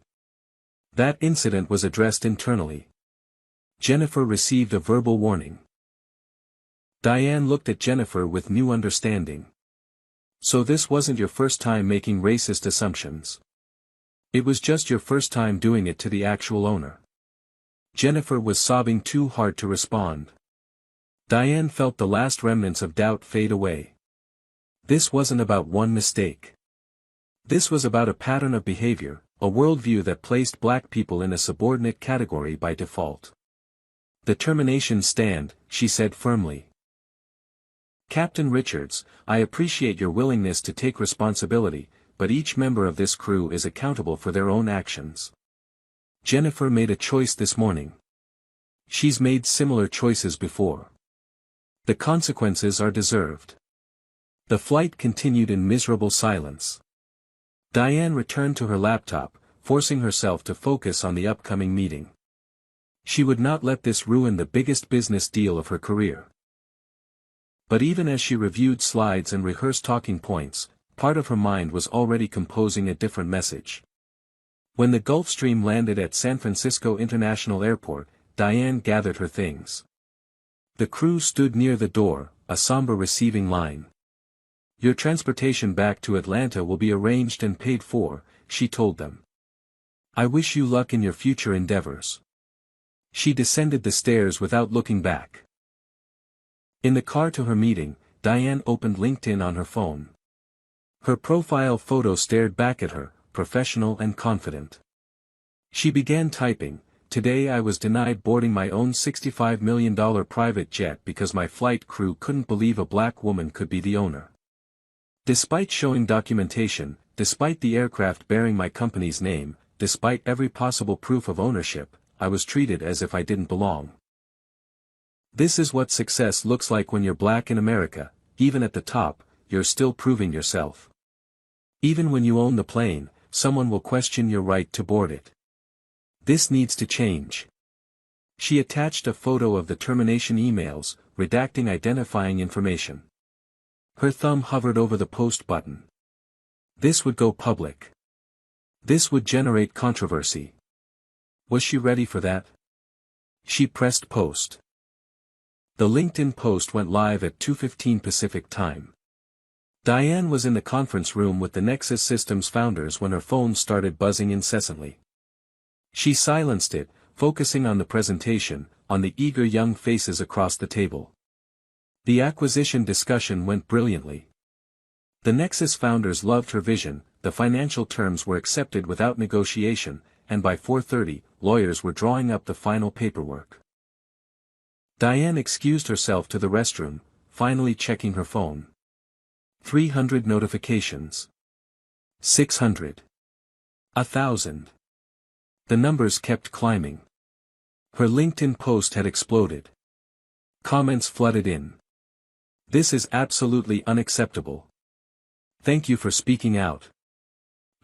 That incident was addressed internally. Jennifer received a verbal warning. Diane looked at Jennifer with new understanding. So this wasn't your first time making racist assumptions. It was just your first time doing it to the actual owner. Jennifer was sobbing too hard to respond. Diane felt the last remnants of doubt fade away. This wasn't about one mistake. This was about a pattern of behavior, a worldview that placed black people in a subordinate category by default. "The termination stand," she said firmly. "Captain Richards, I appreciate your willingness to take responsibility, but each member of this crew is accountable for their own actions. Jennifer made a choice this morning. She's made similar choices before. The consequences are deserved." The flight continued in miserable silence. Diane returned to her laptop, forcing herself to focus on the upcoming meeting. She would not let this ruin the biggest business deal of her career. But even as she reviewed slides and rehearsed talking points, part of her mind was already composing a different message. When the Gulfstream landed at San Francisco International Airport, Diane gathered her things. The crew stood near the door, a somber receiving line. "Your transportation back to Atlanta will be arranged and paid for," she told them. "I wish you luck in your future endeavors." She descended the stairs without looking back. In the car to her meeting, Diane opened LinkedIn on her phone. Her profile photo stared back at her, professional and confident. She began typing, "Today I was denied boarding my own $65 million private jet because my flight crew couldn't believe a black woman could be the owner. Despite showing documentation, despite the aircraft bearing my company's name, despite every possible proof of ownership, I was treated as if I didn't belong. This is what success looks like when you're black in America. Even at the top, you're still proving yourself. Even when you own the plane, someone will question your right to board it. This needs to change." She attached a photo of the termination emails, redacting identifying information. Her thumb hovered over the post button. This would go public. This would generate controversy. Was she ready for that? She pressed post. The LinkedIn post went live at 2:15 Pacific Time. Diane was in the conference room with the Nexus Systems founders when her phone started buzzing incessantly. She silenced it, focusing on the presentation, on the eager young faces across the table. The acquisition discussion went brilliantly. The Nexus founders loved her vision, the financial terms were accepted without negotiation, and by 4:30, lawyers were drawing up the final paperwork. Diane excused herself to the restroom, finally checking her phone. 300 notifications. 600. 1,000. The numbers kept climbing. Her LinkedIn post had exploded. Comments flooded in. "This is absolutely unacceptable. Thank you for speaking out.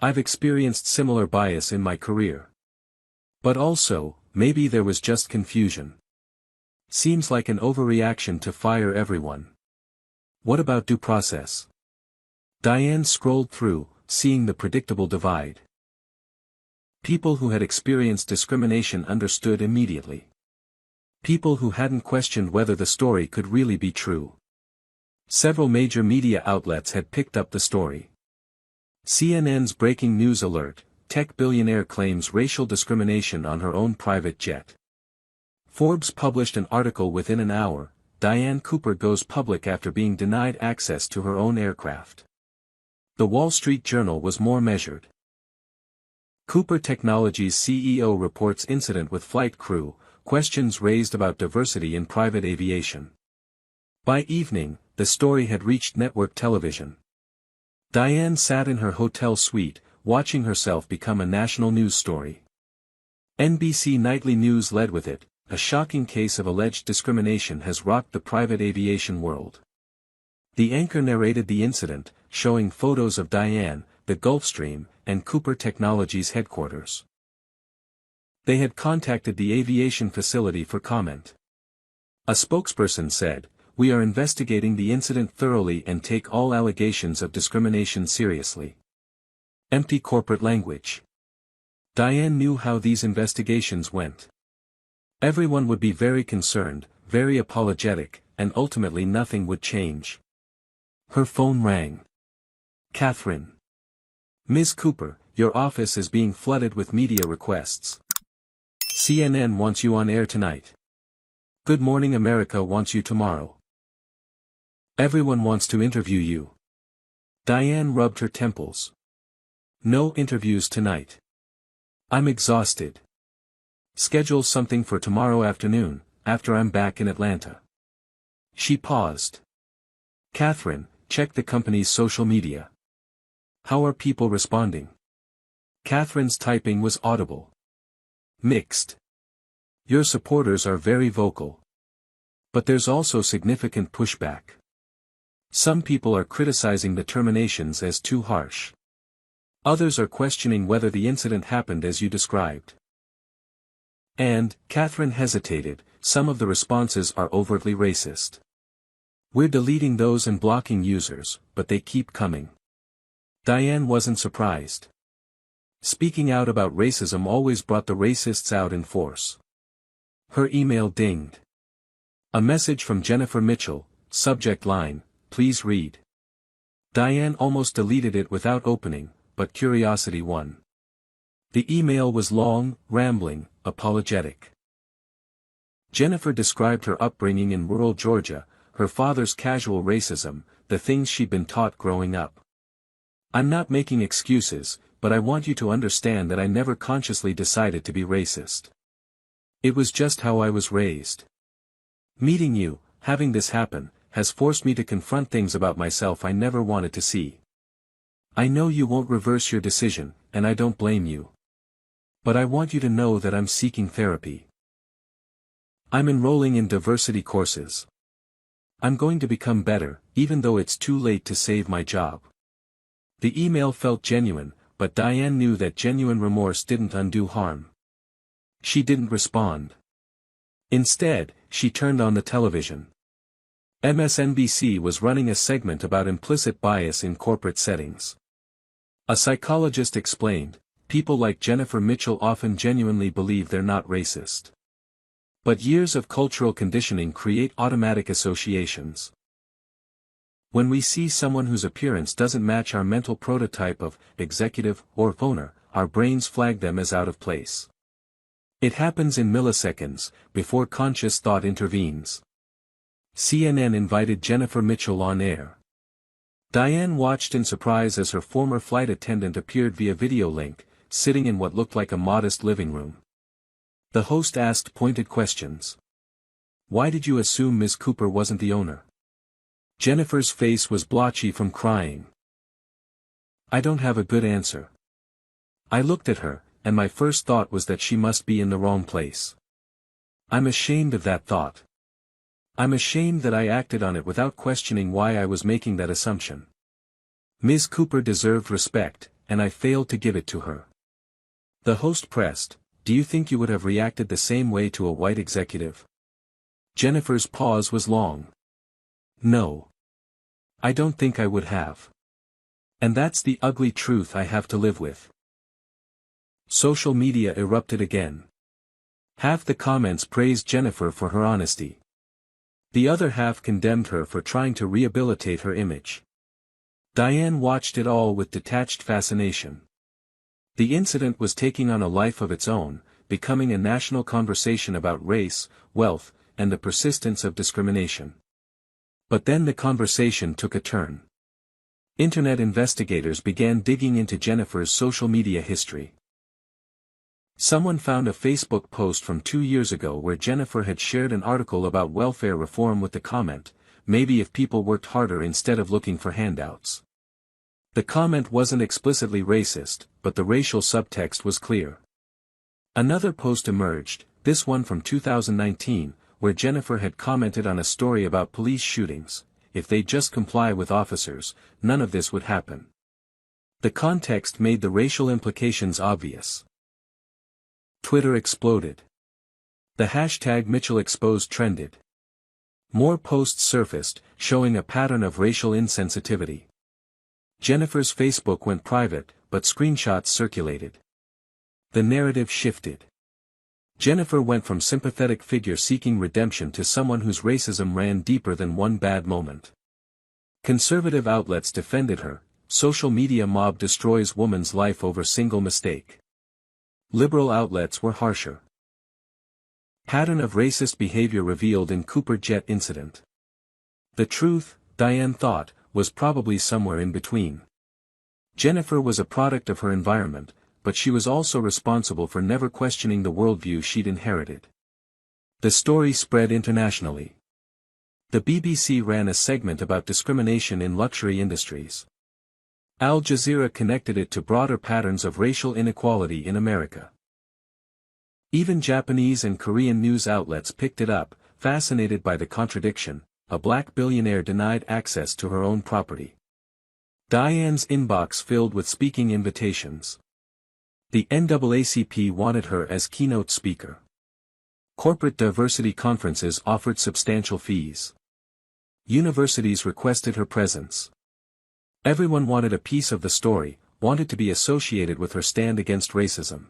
I've experienced similar bias in my career. But also, maybe there was just confusion. Seems like an overreaction to fire everyone. What about due process?" Diane scrolled through, seeing the predictable divide. People who had experienced discrimination understood immediately. People who hadn't questioned whether the story could really be true. Several major media outlets had picked up the story. CNN's breaking news alert: tech billionaire claims racial discrimination on her own private jet. Forbes published an article within an hour: Diane Cooper goes public after being denied access to her own aircraft. The Wall Street Journal was more measured. Cooper Technologies CEO reports incident with flight crew, questions raised about diversity in private aviation. By evening, the story had reached network television. Diane sat in her hotel suite, watching herself become a national news story. NBC Nightly News led with it: "A shocking case of alleged discrimination has rocked the private aviation world." The anchor narrated the incident, showing photos of Diane, the Gulfstream, and Cooper Technologies headquarters. They had contacted the aviation facility for comment. A spokesperson said, "We are investigating the incident thoroughly and take all allegations of discrimination seriously." Empty corporate language. Diane knew how these investigations went. Everyone would be very concerned, very apologetic, and ultimately nothing would change. Her phone rang. Catherine. Ms. Cooper, your office is being flooded with media requests. CNN wants you on air tonight. Good Morning America wants you tomorrow. Everyone wants to interview you. Diane rubbed her temples. No interviews tonight. I'm exhausted. Schedule something for tomorrow afternoon, after I'm back in Atlanta. She paused. Catherine, check the company's social media. How are people responding? Catherine's typing was audible. Mixed. Your supporters are very vocal. But there's also significant pushback. Some people are criticizing the terminations as too harsh. Others are questioning whether the incident happened as you described. And, Catherine hesitated, some of the responses are overtly racist. We're deleting those and blocking users, but they keep coming. Diane wasn't surprised. Speaking out about racism always brought the racists out in force. Her email dinged. A message from Jennifer Mitchell, subject line, please read. Diane almost deleted it without opening, but curiosity won. The email was long, rambling, apologetic. Jennifer described her upbringing in rural Georgia, her father's casual racism, the things she'd been taught growing up. I'm not making excuses, but I want you to understand that I never consciously decided to be racist. It was just how I was raised. Meeting you, having this happen, has forced me to confront things about myself I never wanted to see. I know you won't reverse your decision, and I don't blame you. But I want you to know that I'm seeking therapy. I'm enrolling in diversity courses. I'm going to become better, even though it's too late to save my job. The email felt genuine, but Diane knew that genuine remorse didn't undo harm. She didn't respond. Instead, she turned on the television. MSNBC was running a segment about implicit bias in corporate settings. A psychologist explained, people like Jennifer Mitchell often genuinely believe they're not racist. But years of cultural conditioning create automatic associations. When we see someone whose appearance doesn't match our mental prototype of executive or owner, our brains flag them as out of place. It happens in milliseconds, before conscious thought intervenes. CNN invited Jennifer Mitchell on air. Diane watched in surprise as her former flight attendant appeared via video link, sitting in what looked like a modest living room. The host asked pointed questions. Why did you assume Ms. Cooper wasn't the owner? Jennifer's face was blotchy from crying. I don't have a good answer. I looked at her, and my first thought was that she must be in the wrong place. I'm ashamed of that thought. I'm ashamed that I acted on it without questioning why I was making that assumption. Ms. Cooper deserved respect, and I failed to give it to her. The host pressed, do you think you would have reacted the same way to a white executive? Jennifer's pause was long. No. I don't think I would have. And that's the ugly truth I have to live with. Social media erupted again. Half the comments praised Jennifer for her honesty. The other half condemned her for trying to rehabilitate her image. Diane watched it all with detached fascination. The incident was taking on a life of its own, becoming a national conversation about race, wealth, and the persistence of discrimination. But then the conversation took a turn. Internet investigators began digging into Jennifer's social media history. Someone found a Facebook post from 2 years ago where Jennifer had shared an article about welfare reform with the comment, maybe if people worked harder instead of looking for handouts. The comment wasn't explicitly racist, but the racial subtext was clear. Another post emerged, this one from 2019, where Jennifer had commented on a story about police shootings. If they just comply with officers, none of this would happen. The context made the racial implications obvious. Twitter exploded. The hashtag #MitchellExposed trended. More posts surfaced, showing a pattern of racial insensitivity. Jennifer's Facebook went private, but screenshots circulated. The narrative shifted. Jennifer went from sympathetic figure seeking redemption to someone whose racism ran deeper than one bad moment. Conservative outlets defended her, social media mob destroys woman's life over single mistake. Liberal outlets were harsher. Pattern of racist behavior revealed in Cooper jet incident. The truth, Diane thought, was probably somewhere in between. Jennifer was a product of her environment, but she was also responsible for never questioning the worldview she'd inherited. The story spread internationally. The BBC ran a segment about discrimination in luxury industries. Al Jazeera connected it to broader patterns of racial inequality in America. Even Japanese and Korean news outlets picked it up, fascinated by the contradiction: a black billionaire denied access to her own property. Diane's inbox filled with speaking invitations. The NAACP wanted her as keynote speaker. Corporate diversity conferences offered substantial fees. Universities requested her presence. Everyone wanted a piece of the story, wanted to be associated with her stand against racism.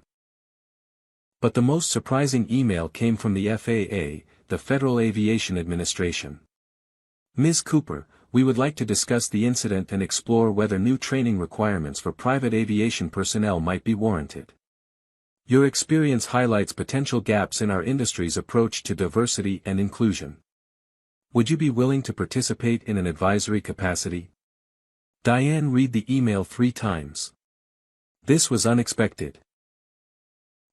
But the most surprising email came from the FAA, the Federal Aviation Administration. Ms. Cooper, we would like to discuss the incident and explore whether new training requirements for private aviation personnel might be warranted. Your experience highlights potential gaps in our industry's approach to diversity and inclusion. Would you be willing to participate in an advisory capacity? Diane read the email 3 times. This was unexpected.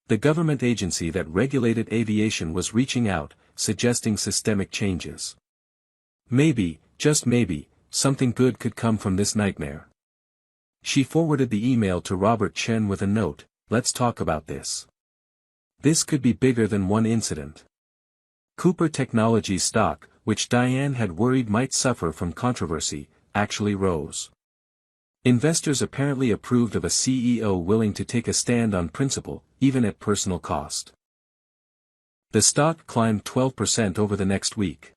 The government agency that regulated aviation was reaching out, suggesting systemic changes. Maybe, just maybe, something good could come from this nightmare. She forwarded the email to Robert Chen with a note: let's talk about this. This could be bigger than one incident. Cooper Technologies stock, which Diane had worried might suffer from controversy, actually rose. Investors apparently approved of a CEO willing to take a stand on principle, even at personal cost. The stock climbed 12% over the next week.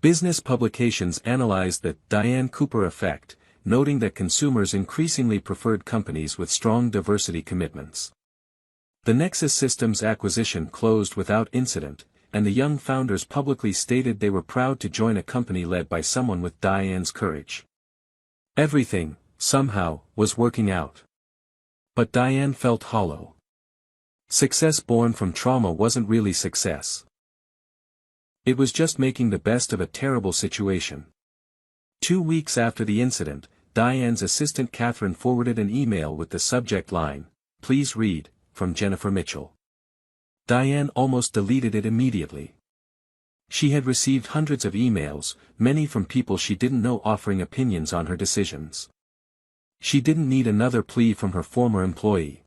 Business publications analyzed the Diane Cooper effect, noting that consumers increasingly preferred companies with strong diversity commitments. The Nexus Systems acquisition closed without incident, and the young founders publicly stated they were proud to join a company led by someone with Diane's courage. Everything, somehow, was working out. But Diane felt hollow. Success born from trauma wasn't really success. It was just making the best of a terrible situation. 2 weeks after the incident, Diane's assistant Catherine forwarded an email with the subject line, "Please read," from Jennifer Mitchell. Diane almost deleted it immediately. She had received hundreds of emails, many from people she didn't know offering opinions on her decisions. She didn't need another plea from her former employee.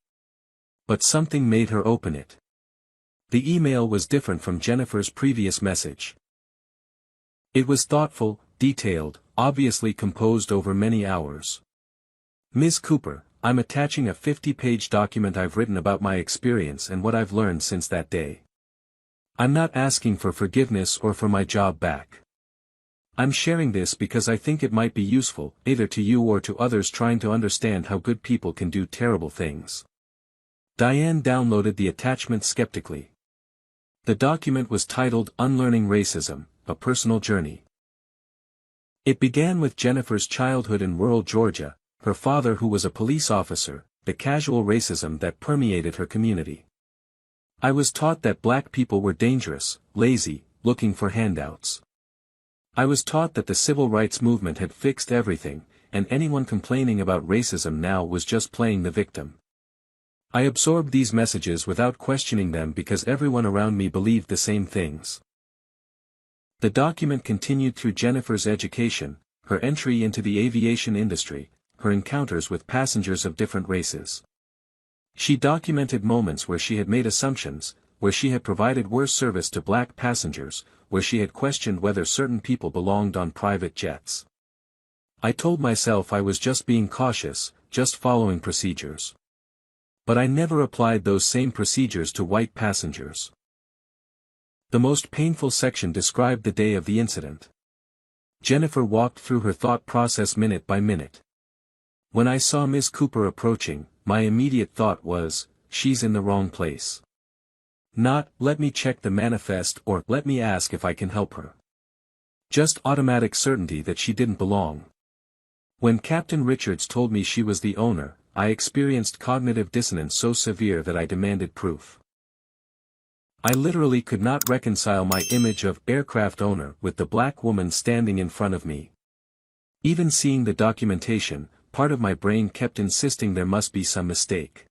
But something made her open it. The email was different from Jennifer's previous message. It was thoughtful, detailed, obviously composed over many hours. Ms. Cooper, I'm attaching a 50-page document I've written about my experience and what I've learned since that day. I'm not asking for forgiveness or for my job back. I'm sharing this because I think it might be useful, either to you or to others trying to understand how good people can do terrible things. Diane downloaded the attachment skeptically. The document was titled Unlearning Racism, A Personal Journey. It began with Jennifer's childhood in rural Georgia, her father who was a police officer, the casual racism that permeated her community. I was taught that black people were dangerous, lazy, looking for handouts. I was taught that the civil rights movement had fixed everything, and anyone complaining about racism now was just playing the victim. I absorbed these messages without questioning them because everyone around me believed the same things. The document continued through Jennifer's education, her entry into the aviation industry, her encounters with passengers of different races. She documented moments where she had made assumptions, where she had provided worse service to black passengers, where she had questioned whether certain people belonged on private jets. I told myself I was just being cautious, just following procedures. But I never applied those same procedures to white passengers. The most painful section described the day of the incident. Jennifer walked through her thought process minute by minute. When I saw Ms. Cooper approaching, my immediate thought was, she's in the wrong place. Not, let me check the manifest or let me ask if I can help her. Just automatic certainty that she didn't belong. When Captain Richards told me she was the owner, I experienced cognitive dissonance so severe that I demanded proof. I literally could not reconcile my image of aircraft owner with the black woman standing in front of me. Even seeing the documentation, part of my brain kept insisting there must be some mistake.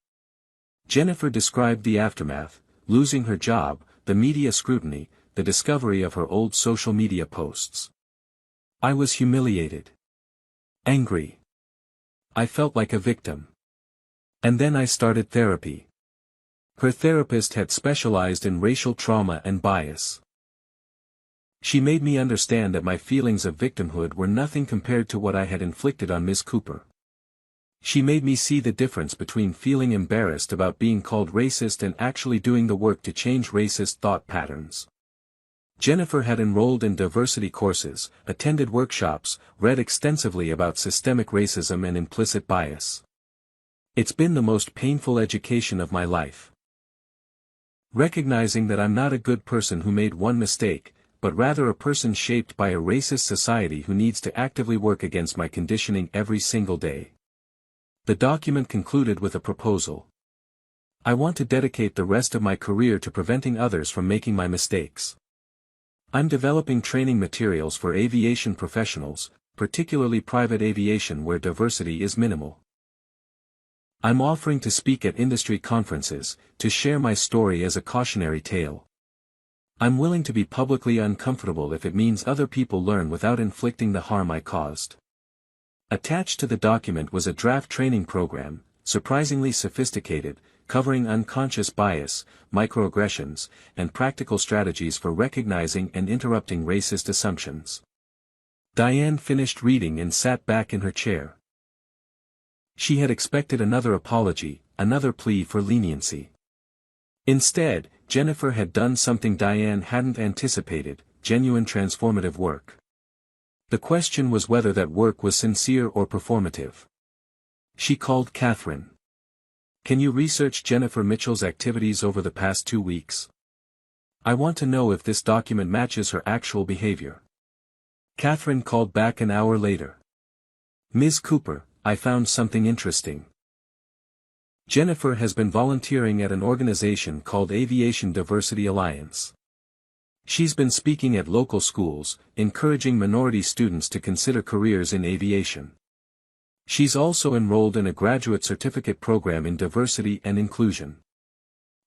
Jennifer described the aftermath: losing her job, the media scrutiny, the discovery of her old social media posts. I was humiliated. Angry. I felt like a victim. And then I started therapy. Her therapist had specialized in racial trauma and bias. She made me understand that my feelings of victimhood were nothing compared to what I had inflicted on Ms. Cooper. She made me see the difference between feeling embarrassed about being called racist and actually doing the work to change racist thought patterns. Jennifer had enrolled in diversity courses, attended workshops, read extensively about systemic racism and implicit bias. It's been the most painful education of my life. Recognizing that I'm not a good person who made one mistake, but rather a person shaped by a racist society who needs to actively work against my conditioning every single day. The document concluded with a proposal. I want to dedicate the rest of my career to preventing others from making my mistakes. I'm developing training materials for aviation professionals, particularly private aviation where diversity is minimal. I'm offering to speak at industry conferences, to share my story as a cautionary tale. I'm willing to be publicly uncomfortable if it means other people learn without inflicting the harm I caused. Attached to the document was a draft training program, surprisingly sophisticated, covering unconscious bias, microaggressions, and practical strategies for recognizing and interrupting racist assumptions. Diane finished reading and sat back in her chair. She had expected another apology, another plea for leniency. Instead, Jennifer had done something Diane hadn't anticipated: genuine transformative work. The question was whether that work was sincere or performative. She called Catherine. Can you research Jennifer Mitchell's activities over the past 2 weeks? I want to know if this document matches her actual behavior. Catherine called back an hour later. Ms. Cooper, I found something interesting. Jennifer has been volunteering at an organization called Aviation Diversity Alliance. She's been speaking at local schools, encouraging minority students to consider careers in aviation. She's also enrolled in a graduate certificate program in diversity and inclusion.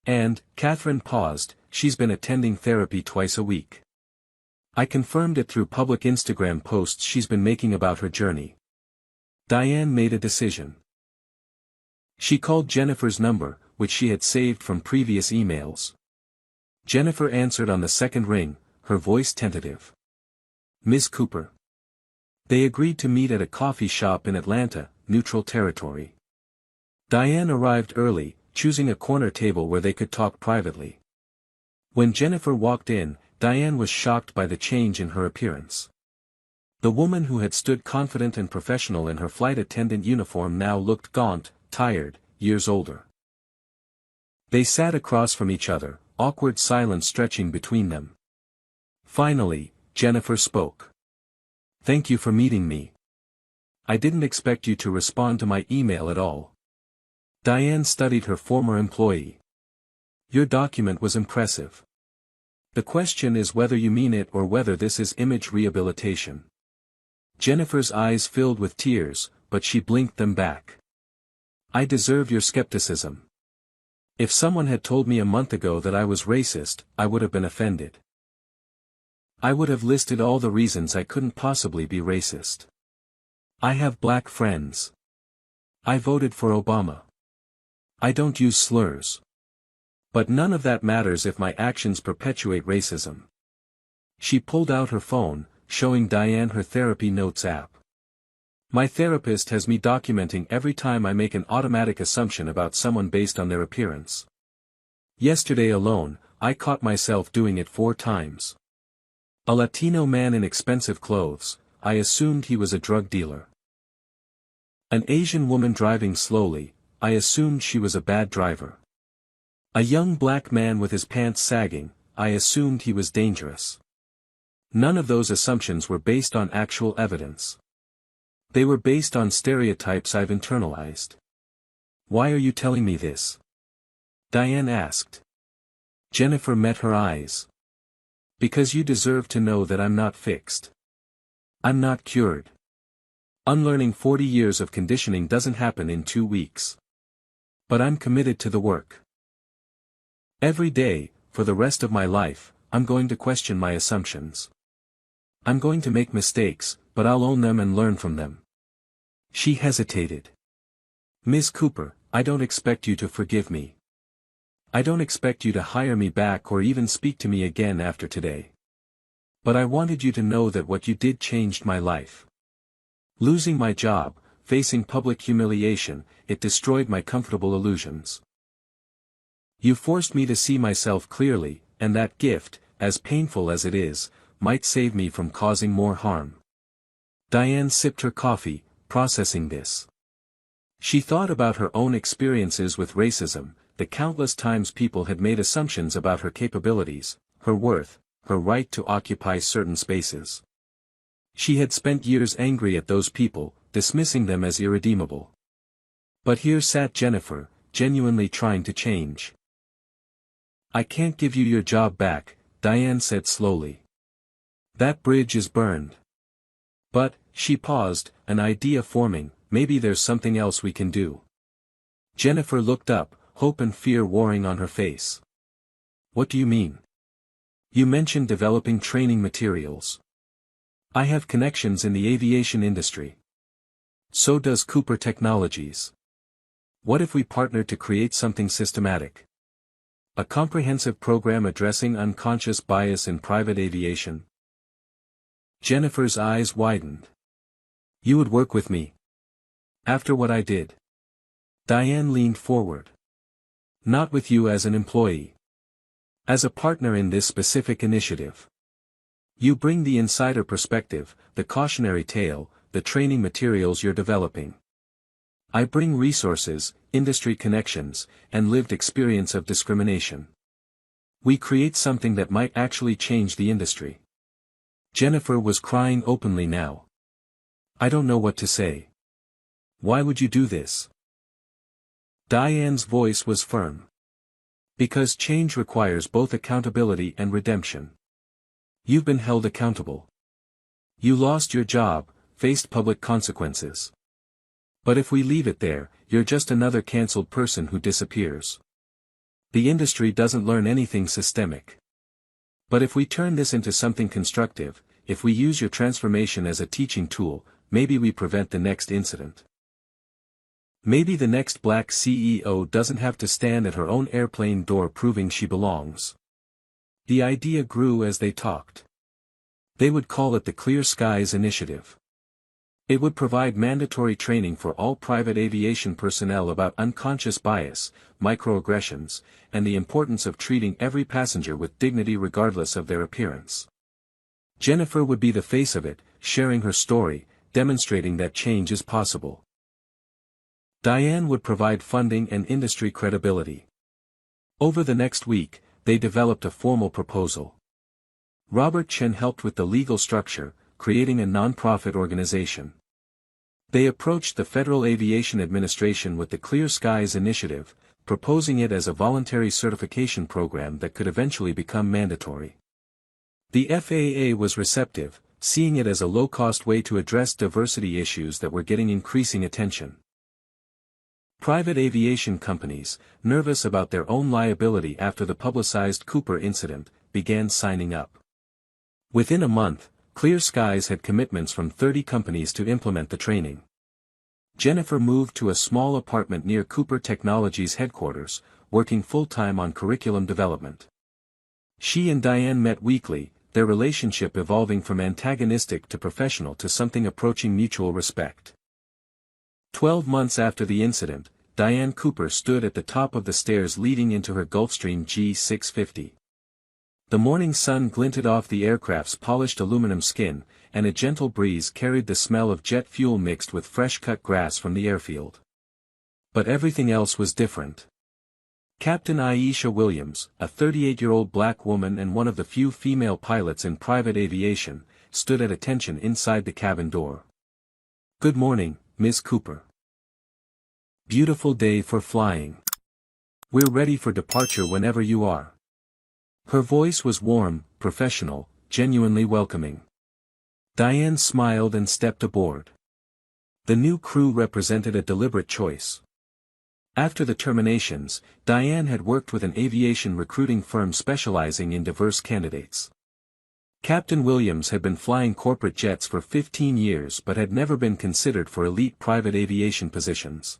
And, Catherine paused, she's been attending therapy twice a week. I confirmed it through public Instagram posts she's been making about her journey. Diane made a decision. She called Jennifer's number, which she had saved from previous emails. Jennifer answered on the second ring, her voice tentative. Ms. Cooper. They agreed to meet at a coffee shop in Atlanta, neutral territory. Diane arrived early, choosing a corner table where they could talk privately. When Jennifer walked in, Diane was shocked by the change in her appearance. The woman who had stood confident and professional in her flight attendant uniform now looked gaunt, tired, years older. They sat across from each other, awkward silence stretching between them. Finally, Jennifer spoke. Thank you for meeting me. I didn't expect you to respond to my email at all. Diane studied her former employee. Your document was impressive. The question is whether you mean it or whether this is image rehabilitation. Jennifer's eyes filled with tears, but she blinked them back. I deserve your skepticism. If someone had told me a month ago that I was racist, I would have been offended. I would have listed all the reasons I couldn't possibly be racist. I have black friends. I voted for Obama. I don't use slurs. But none of that matters if my actions perpetuate racism. She pulled out her phone, showing Diane her therapy notes app. My therapist has me documenting every time I make an automatic assumption about someone based on their appearance. Yesterday alone, I caught myself doing it 4 times. A Latino man in expensive clothes, I assumed he was a drug dealer. An Asian woman driving slowly, I assumed she was a bad driver. A young black man with his pants sagging, I assumed he was dangerous. None of those assumptions were based on actual evidence. They were based on stereotypes I've internalized. Why are you telling me this? Diane asked. Jennifer met her eyes. Because you deserve to know that I'm not fixed. I'm not cured. Unlearning 40 years of conditioning doesn't happen in 2 weeks. But I'm committed to the work. Every day, for the rest of my life, I'm going to question my assumptions. I'm going to make mistakes, but I'll own them and learn from them. She hesitated. Ms. Cooper, I don't expect you to forgive me. I don't expect you to hire me back or even speak to me again after today. But I wanted you to know that what you did changed my life. Losing my job, facing public humiliation, it destroyed my comfortable illusions. You forced me to see myself clearly, and that gift, as painful as it is, might save me from causing more harm. Diane sipped her coffee, processing this. She thought about her own experiences with racism, the countless times people had made assumptions about her capabilities, her worth, her right to occupy certain spaces. She had spent years angry at those people, dismissing them as irredeemable. But here sat Jennifer, genuinely trying to change. I can't give you your job back, Diane said slowly. That bridge is burned. But, she paused, an idea forming, maybe there's something else we can do. Jennifer looked up, hope and fear warring on her face. What do you mean? You mentioned developing training materials. I have connections in the aviation industry. So does Cooper Technologies. What if we partnered to create something systematic? A comprehensive program addressing unconscious bias in private aviation? Jennifer's eyes widened. You would work with me? After what I did? Diane leaned forward. Not with you as an employee. As a partner in this specific initiative. You bring the insider perspective, the cautionary tale, the training materials you're developing. I bring resources, industry connections, and lived experience of discrimination. We create something that might actually change the industry. Jennifer was crying openly now. I don't know what to say. Why would you do this? Diane's voice was firm. Because change requires both accountability and redemption. You've been held accountable. You lost your job, faced public consequences. But if we leave it there, you're just another cancelled person who disappears. The industry doesn't learn anything systemic. But if we turn this into something constructive, if we use your transformation as a teaching tool, maybe we prevent the next incident. Maybe the next black CEO doesn't have to stand at her own airplane door proving she belongs. The idea grew as they talked. They would call it the Clear Skies Initiative. It would provide mandatory training for all private aviation personnel about unconscious bias, microaggressions, and the importance of treating every passenger with dignity regardless of their appearance. Jennifer would be the face of it, sharing her story, demonstrating that change is possible. Diane would provide funding and industry credibility. Over the next week, they developed a formal proposal. Robert Chen helped with the legal structure, creating a non-profit organization. They approached the Federal Aviation Administration with the Clear Skies Initiative, proposing it as a voluntary certification program that could eventually become mandatory. The FAA was receptive, seeing it as a low-cost way to address diversity issues that were getting increasing attention. Private aviation companies, nervous about their own liability after the publicized Cooper incident, began signing up. Within a month, Clear Skies had commitments from 30 companies to implement the training. Jennifer moved to a small apartment near Cooper Technologies headquarters, working full-time on curriculum development. She and Diane met weekly, their relationship evolving from antagonistic to professional to something approaching mutual respect. 12 months after the incident, Diane Cooper stood at the top of the stairs leading into her Gulfstream G650. The morning sun glinted off the aircraft's polished aluminum skin, and a gentle breeze carried the smell of jet fuel mixed with fresh-cut grass from the airfield. But everything else was different. Captain Aisha Williams, a 38-year-old black woman and one of the few female pilots in private aviation, stood at attention inside the cabin door. "Good morning, Ms. Cooper. Beautiful day for flying. We're ready for departure whenever you are." Her voice was warm, professional, genuinely welcoming. Diane smiled and stepped aboard. The new crew represented a deliberate choice. After the terminations, Diane had worked with an aviation recruiting firm specializing in diverse candidates. Captain Williams had been flying corporate jets for 15 years but had never been considered for elite private aviation positions.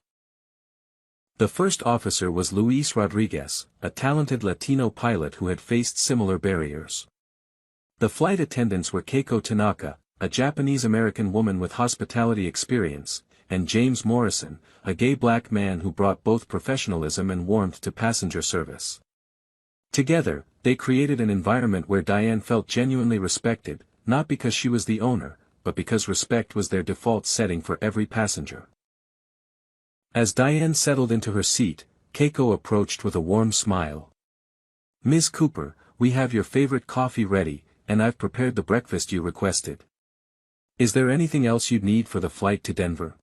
The first officer was Luis Rodriguez, a talented Latino pilot who had faced similar barriers. The flight attendants were Keiko Tanaka, a Japanese-American woman with hospitality experience, and James Morrison, a gay black man who brought both professionalism and warmth to passenger service. Together, they created an environment where Diane felt genuinely respected, not because she was the owner, but because respect was their default setting for every passenger. As Diane settled into her seat, Keiko approached with a warm smile. "Ms. Cooper, we have your favorite coffee ready, and I've prepared the breakfast you requested. Is there anything else you'd need for the flight to Denver?"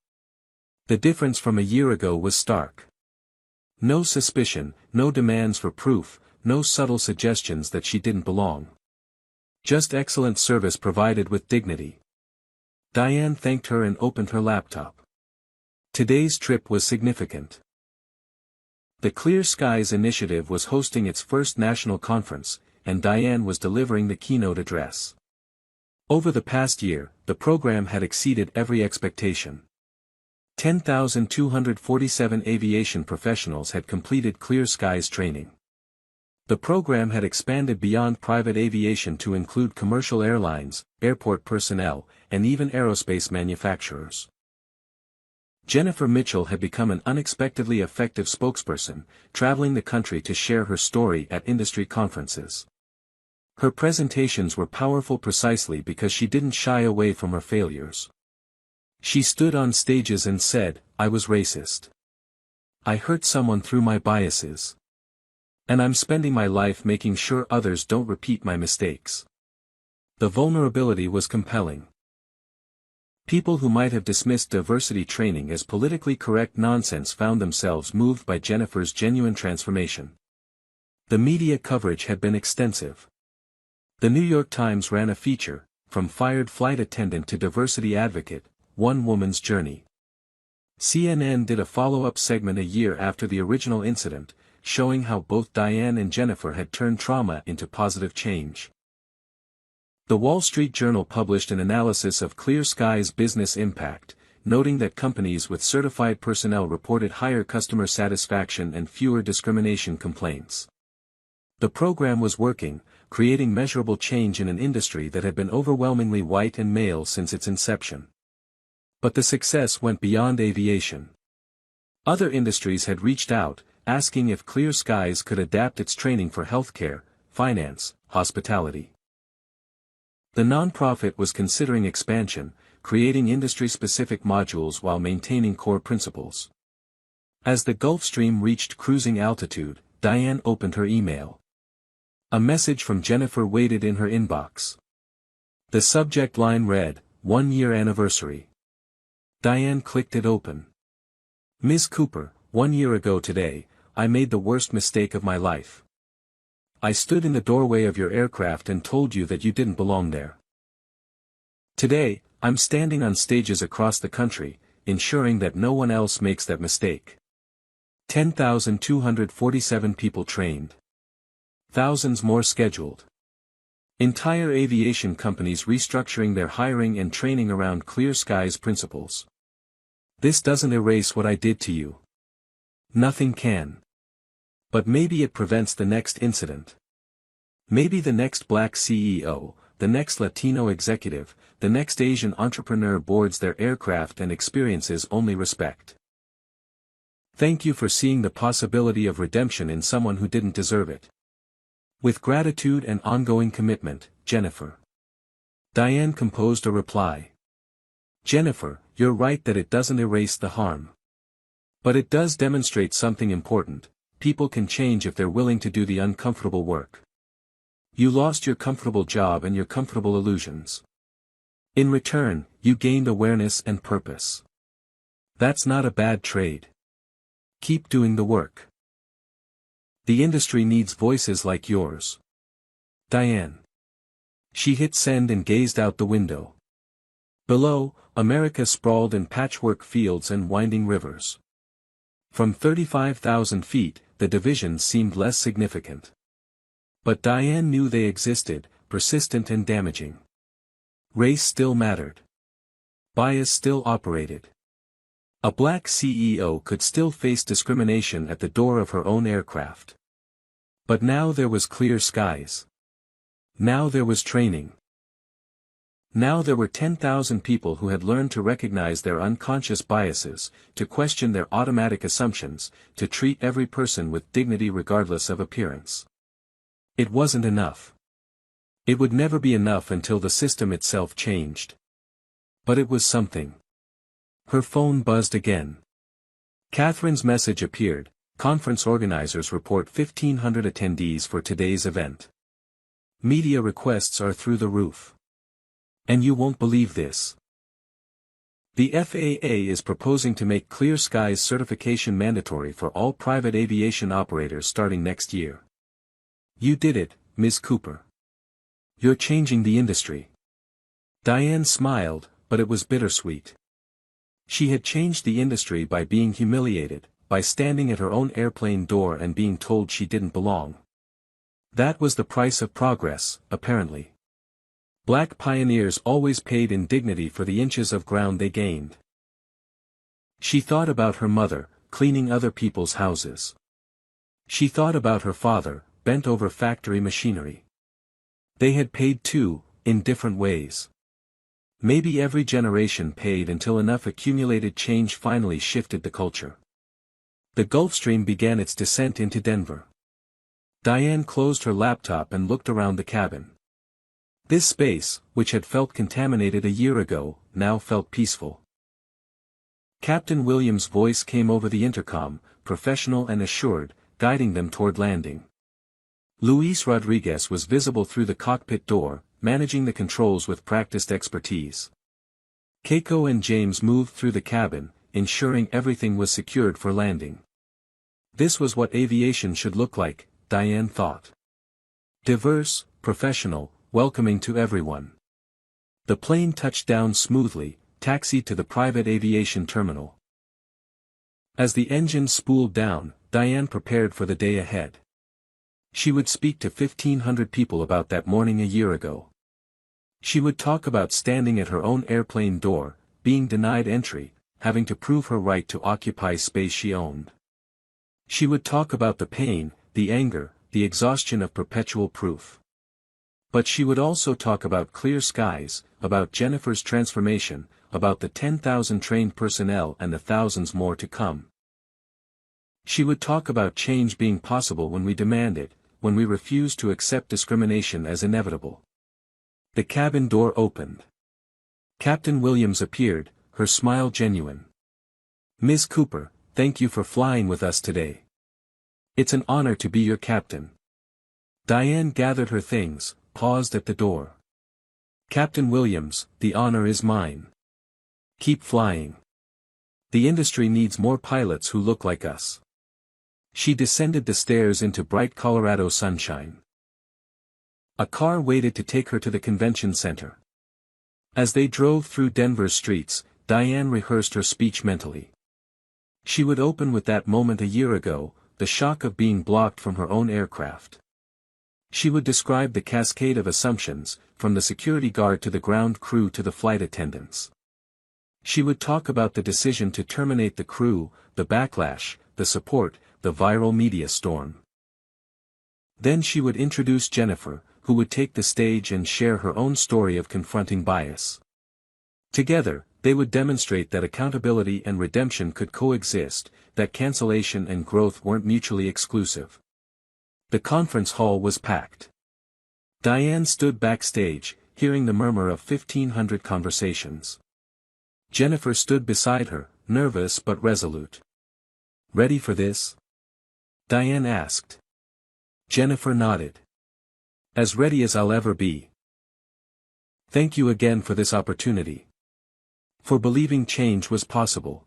The difference from a year ago was stark. No suspicion, no demands for proof, no subtle suggestions that she didn't belong. Just excellent service provided with dignity. Diane thanked her and opened her laptop. Today's trip was significant. The Clear Skies Initiative was hosting its first national conference, and Diane was delivering the keynote address. Over the past year, the program had exceeded every expectation. 10,247 aviation professionals had completed Clear Skies training. The program had expanded beyond private aviation to include commercial airlines, airport personnel, and even aerospace manufacturers. Jennifer Mitchell had become an unexpectedly effective spokesperson, traveling the country to share her story at industry conferences. Her presentations were powerful precisely because she didn't shy away from her failures. She stood on stages and said, "I was racist. I hurt someone through my biases. And I'm spending my life making sure others don't repeat my mistakes." The vulnerability was compelling. People who might have dismissed diversity training as politically correct nonsense found themselves moved by Jennifer's genuine transformation. The media coverage had been extensive. The New York Times ran a feature, "From Fired Flight Attendant to Diversity Advocate, One Woman's Journey." CNN did a follow-up segment a year after the original incident, showing how both Diane and Jennifer had turned trauma into positive change. The Wall Street Journal published an analysis of Clear Skies' business impact, noting that companies with certified personnel reported higher customer satisfaction and fewer discrimination complaints. The program was working, creating measurable change in an industry that had been overwhelmingly white and male since its inception. But the success went beyond aviation. Other industries had reached out, asking if Clear Skies could adapt its training for healthcare, finance, hospitality. The nonprofit was considering expansion, creating industry-specific modules while maintaining core principles. As the Gulfstream reached cruising altitude, Diane opened her email. A message from Jennifer waited in her inbox. The subject line read, "1-year anniversary." Diane clicked it open. "Ms. Cooper, 1 year ago today, I made the worst mistake of my life. I stood in the doorway of your aircraft and told you that you didn't belong there. Today, I'm standing on stages across the country, ensuring that no one else makes that mistake." 10,247 people trained. Thousands more scheduled. Entire aviation companies restructuring their hiring and training around Clear Skies principles. "This doesn't erase what I did to you. Nothing can. But maybe it prevents the next incident. Maybe the next black CEO, the next Latino executive, the next Asian entrepreneur boards their aircraft and experiences only respect. Thank you for seeing the possibility of redemption in someone who didn't deserve it. With gratitude and ongoing commitment, Jennifer." Diane composed a reply. "Jennifer, you're right that it doesn't erase the harm. But it does demonstrate something important. people can change if they're willing to do the uncomfortable work. You lost your comfortable job and your comfortable illusions. In return, you gained awareness and purpose. That's not a bad trade. Keep doing the work. The industry needs voices like yours. Diane. She hit send and gazed out the window. Below, America sprawled in patchwork fields and winding rivers. From 35,000 feet, the divisions seemed less significant. But Diane knew they existed, persistent and damaging. Race still mattered. Bias still operated. A black CEO could still face discrimination at the door of her own aircraft. But now there was clear skies. Now there was training. Now there were 10,000 people who had learned to recognize their unconscious biases, to question their automatic assumptions, to treat every person with dignity regardless of appearance. It wasn't enough. It would never be enough until the system itself changed. But it was something. Her phone buzzed again. Catherine's message appeared: conference organizers report 1,500 attendees for today's event. Media requests are through the roof. And you won't believe this. The FAA is proposing to make Clear Skies certification mandatory for all private aviation operators starting next year. You did it, Ms. Cooper. You're changing the industry. Diane smiled, but it was bittersweet. She had changed the industry by being humiliated, by standing at her own airplane door and being told she didn't belong. That was the price of progress, apparently. Black pioneers always paid in dignity for the inches of ground they gained. She thought about her mother, cleaning other people's houses. She thought about her father, bent over factory machinery. They had paid too, in different ways. Maybe every generation paid until enough accumulated change finally shifted the culture. The Gulfstream began its descent into Denver. Diane closed her laptop and looked around the cabin. This space, which had felt contaminated a year ago, now felt peaceful. Captain Williams' voice came over the intercom, professional and assured, guiding them toward landing. Luis Rodriguez was visible through the cockpit door, managing the controls with practiced expertise. Keiko and James moved through the cabin, ensuring everything was secured for landing. This was what aviation should look like, Diane thought. Diverse, professional, welcoming to everyone. The plane touched down smoothly, taxied to the private aviation terminal. As the engine spooled down, Diane prepared for the day ahead. She would speak to 1,500 people about that morning a year ago. She would talk about standing at her own airplane door, being denied entry, having to prove her right to occupy space she owned. She would talk about the pain, the anger, the exhaustion of perpetual proof. But she would also talk about clear skies, about Jennifer's transformation, about the 10,000 trained personnel and the thousands more to come. She would talk about change being possible when we demand it, when we refuse to accept discrimination as inevitable. The cabin door opened. Captain Williams appeared, her smile genuine. Ms. Cooper, thank you for flying with us today. It's an honor to be your captain. Diane gathered her things, paused at the door. Captain Williams, the honor is mine. Keep flying. The industry needs more pilots who look like us. She descended the stairs into bright Colorado sunshine. A car waited to take her to the convention center. As they drove through Denver's streets, Diane rehearsed her speech mentally. She would open with that moment a year ago, the shock of being blocked from her own aircraft. She would describe the cascade of assumptions, from the security guard to the ground crew to the flight attendants. She would talk about the decision to terminate the crew, the backlash, the support, the viral media storm. Then she would introduce Jennifer, who would take the stage and share her own story of confronting bias. Together, they would demonstrate that accountability and redemption could coexist, that cancellation and growth weren't mutually exclusive. The conference hall was packed. Diane stood backstage, hearing the murmur of 1,500 conversations. Jennifer stood beside her, nervous but resolute. Ready for this? Diane asked. Jennifer nodded. As ready as I'll ever be. Thank you again for this opportunity. For believing change was possible.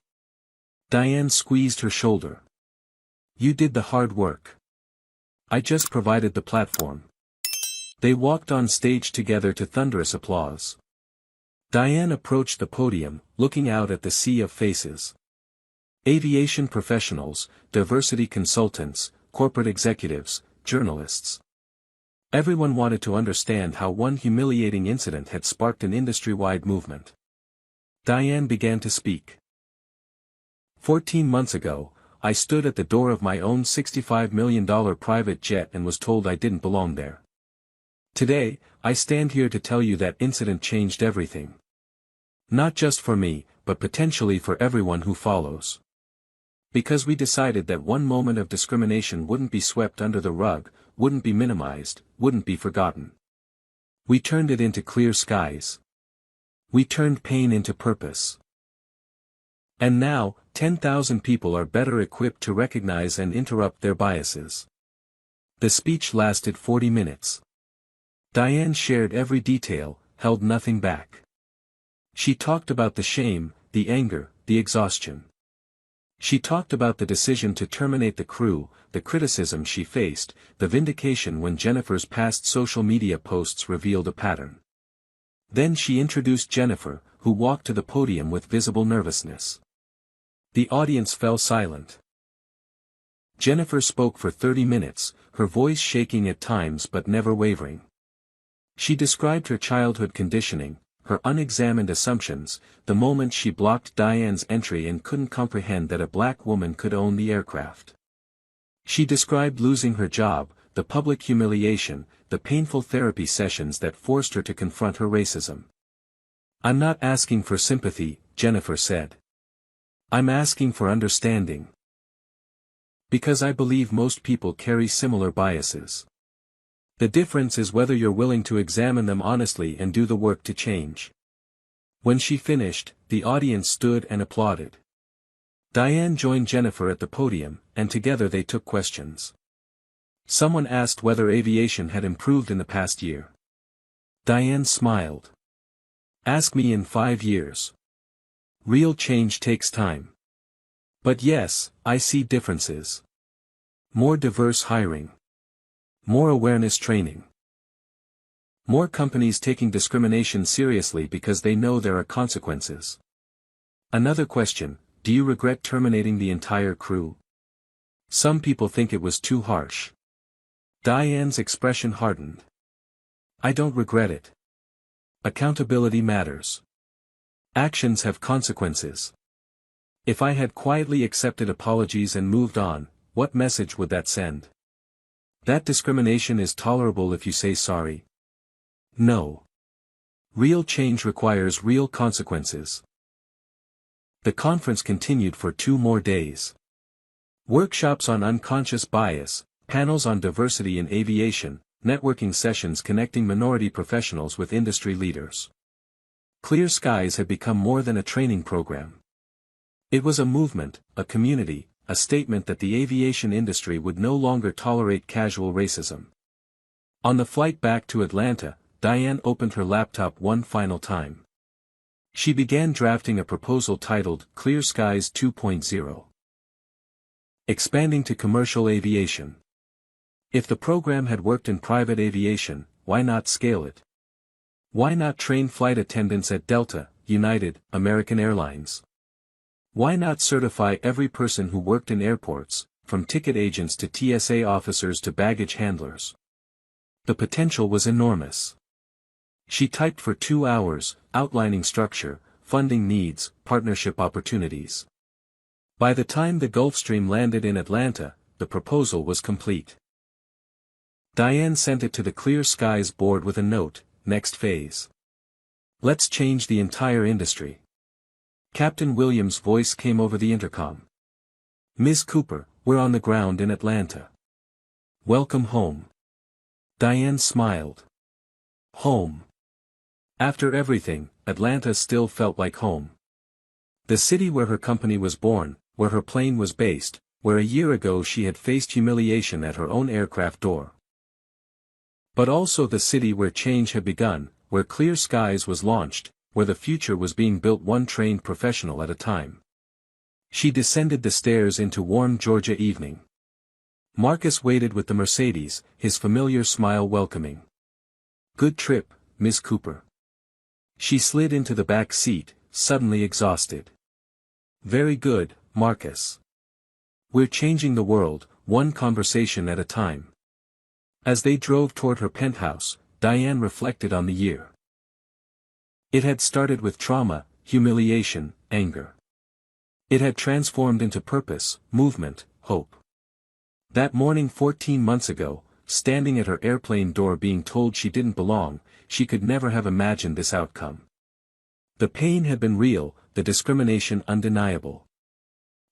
Diane squeezed her shoulder. You did the hard work. I just provided the platform. They walked on stage together to thunderous applause. Diane approached the podium, looking out at the sea of faces. Aviation professionals, diversity consultants, corporate executives, journalists. Everyone wanted to understand how one humiliating incident had sparked an industry-wide movement. Diane began to speak. 14 months ago, I stood at the door of my own $65 million private jet and was told I didn't belong there. Today, I stand here to tell you that incident changed everything. Not just for me, but potentially for everyone who follows. Because we decided that one moment of discrimination wouldn't be swept under the rug, wouldn't be minimized, wouldn't be forgotten. We turned it into clear skies. We turned pain into purpose. And now, 10,000 people are better equipped to recognize and interrupt their biases. The speech lasted 40 minutes. Diane shared every detail, held nothing back. She talked about the shame, the anger, the exhaustion. She talked about the decision to terminate the crew, the criticism she faced, the vindication when Jennifer's past social media posts revealed a pattern. Then she introduced Jennifer, who walked to the podium with visible nervousness. The audience fell silent. Jennifer spoke for 30 minutes, her voice shaking at times but never wavering. She described her childhood conditioning, her unexamined assumptions, the moment she blocked Diane's entry and couldn't comprehend that a black woman could own the aircraft. She described losing her job, the public humiliation, the painful therapy sessions that forced her to confront her racism. I'm not asking for sympathy, Jennifer said. I'm asking for understanding. Because I believe most people carry similar biases. The difference is whether you're willing to examine them honestly and do the work to change. When she finished, the audience stood and applauded. Diane joined Jennifer at the podium, and together they took questions. Someone asked whether aviation had improved in the past year. Diane smiled. Ask me in 5 years. Real change takes time. But yes, I see differences. More diverse hiring. More awareness training. More companies taking discrimination seriously because they know there are consequences. Another question, do you regret terminating the entire crew? Some people think it was too harsh. Diane's expression hardened. I don't regret it. Accountability matters. Actions have consequences. If I had quietly accepted apologies and moved on, what message would that send? That discrimination is tolerable if you say sorry? No. Real change requires real consequences. The conference continued for 2 more days. Workshops on unconscious bias, panels on diversity in aviation, networking sessions connecting minority professionals with industry leaders. Clear Skies had become more than a training program. It was a movement, a community, a statement that the aviation industry would no longer tolerate casual racism. On the flight back to Atlanta, Diane opened her laptop one final time. She began drafting a proposal titled Clear Skies 2.0. Expanding to commercial aviation. If the program had worked in private aviation, why not scale it? Why not train flight attendants at Delta, United, American Airlines? Why not certify every person who worked in airports, from ticket agents to TSA officers to baggage handlers? The potential was enormous. She typed for 2 hours, outlining structure, funding needs, partnership opportunities. By the time the Gulfstream landed in Atlanta, the proposal was complete. Diane sent it to the Clear Skies board with a note, next phase. Let's change the entire industry. Captain Williams' voice came over the intercom. Ms. Cooper, we're on the ground in Atlanta. Welcome home. Diane smiled. Home. After everything, Atlanta still felt like home. The city where her company was born, where her plane was based, where a year ago she had faced humiliation at her own aircraft door. But also the city where change had begun, where Clear Skies was launched, where the future was being built one trained professional at a time. She descended the stairs into warm Georgia evening. Marcus waited with the Mercedes, his familiar smile welcoming. "Good trip, Miss Cooper." She slid into the back seat, suddenly exhausted. "Very good, Marcus. We're changing the world, one conversation at a time." As they drove toward her penthouse, Diane reflected on the year. It had started with trauma, humiliation, anger. It had transformed into purpose, movement, hope. That morning 14 months ago, standing at her airplane door being told she didn't belong, she could never have imagined this outcome. The pain had been real, the discrimination undeniable.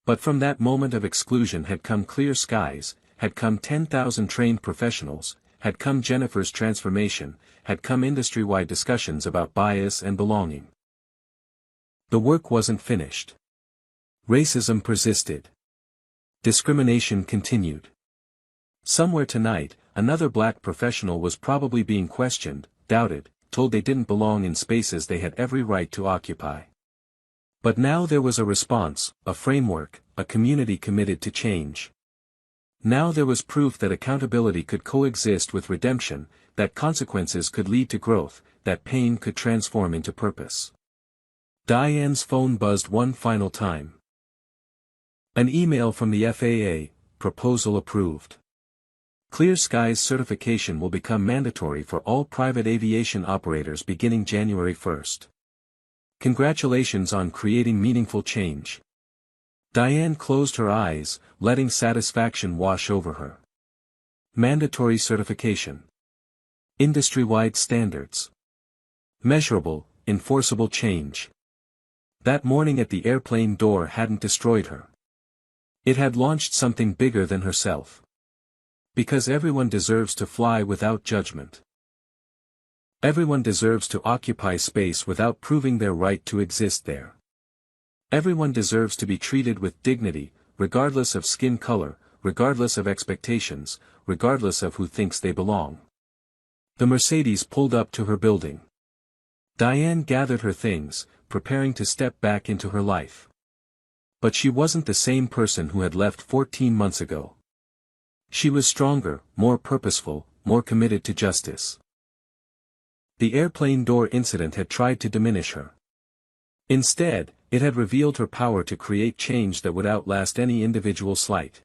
But from that moment of exclusion had come clear skies, had come 10,000 trained professionals, had come Jennifer's transformation, had come industry-wide discussions about bias and belonging. The work wasn't finished. Racism persisted. Discrimination continued. Somewhere tonight, another black professional was probably being questioned, doubted, told they didn't belong in spaces they had every right to occupy. But now there was a response, a framework, a community committed to change. Now there was proof that accountability could coexist with redemption, that consequences could lead to growth, that pain could transform into purpose. Diane's phone buzzed one final time. An email from the FAA, proposal approved. Clear Skies certification will become mandatory for all private aviation operators beginning January 1st. Congratulations on creating meaningful change. Diane closed her eyes, letting satisfaction wash over her. Mandatory certification. Industry-wide standards. Measurable, enforceable change. That morning at the airplane door hadn't destroyed her. It had launched something bigger than herself. Because everyone deserves to fly without judgment. Everyone deserves to occupy space without proving their right to exist there. Everyone deserves to be treated with dignity, regardless of skin color, regardless of expectations, regardless of who thinks they belong. The Mercedes pulled up to her building. Diane gathered her things, preparing to step back into her life. But she wasn't the same person who had left 14 months ago. She was stronger, more purposeful, more committed to justice. The airplane door incident had tried to diminish her. Instead, it had revealed her power to create change that would outlast any individual slight.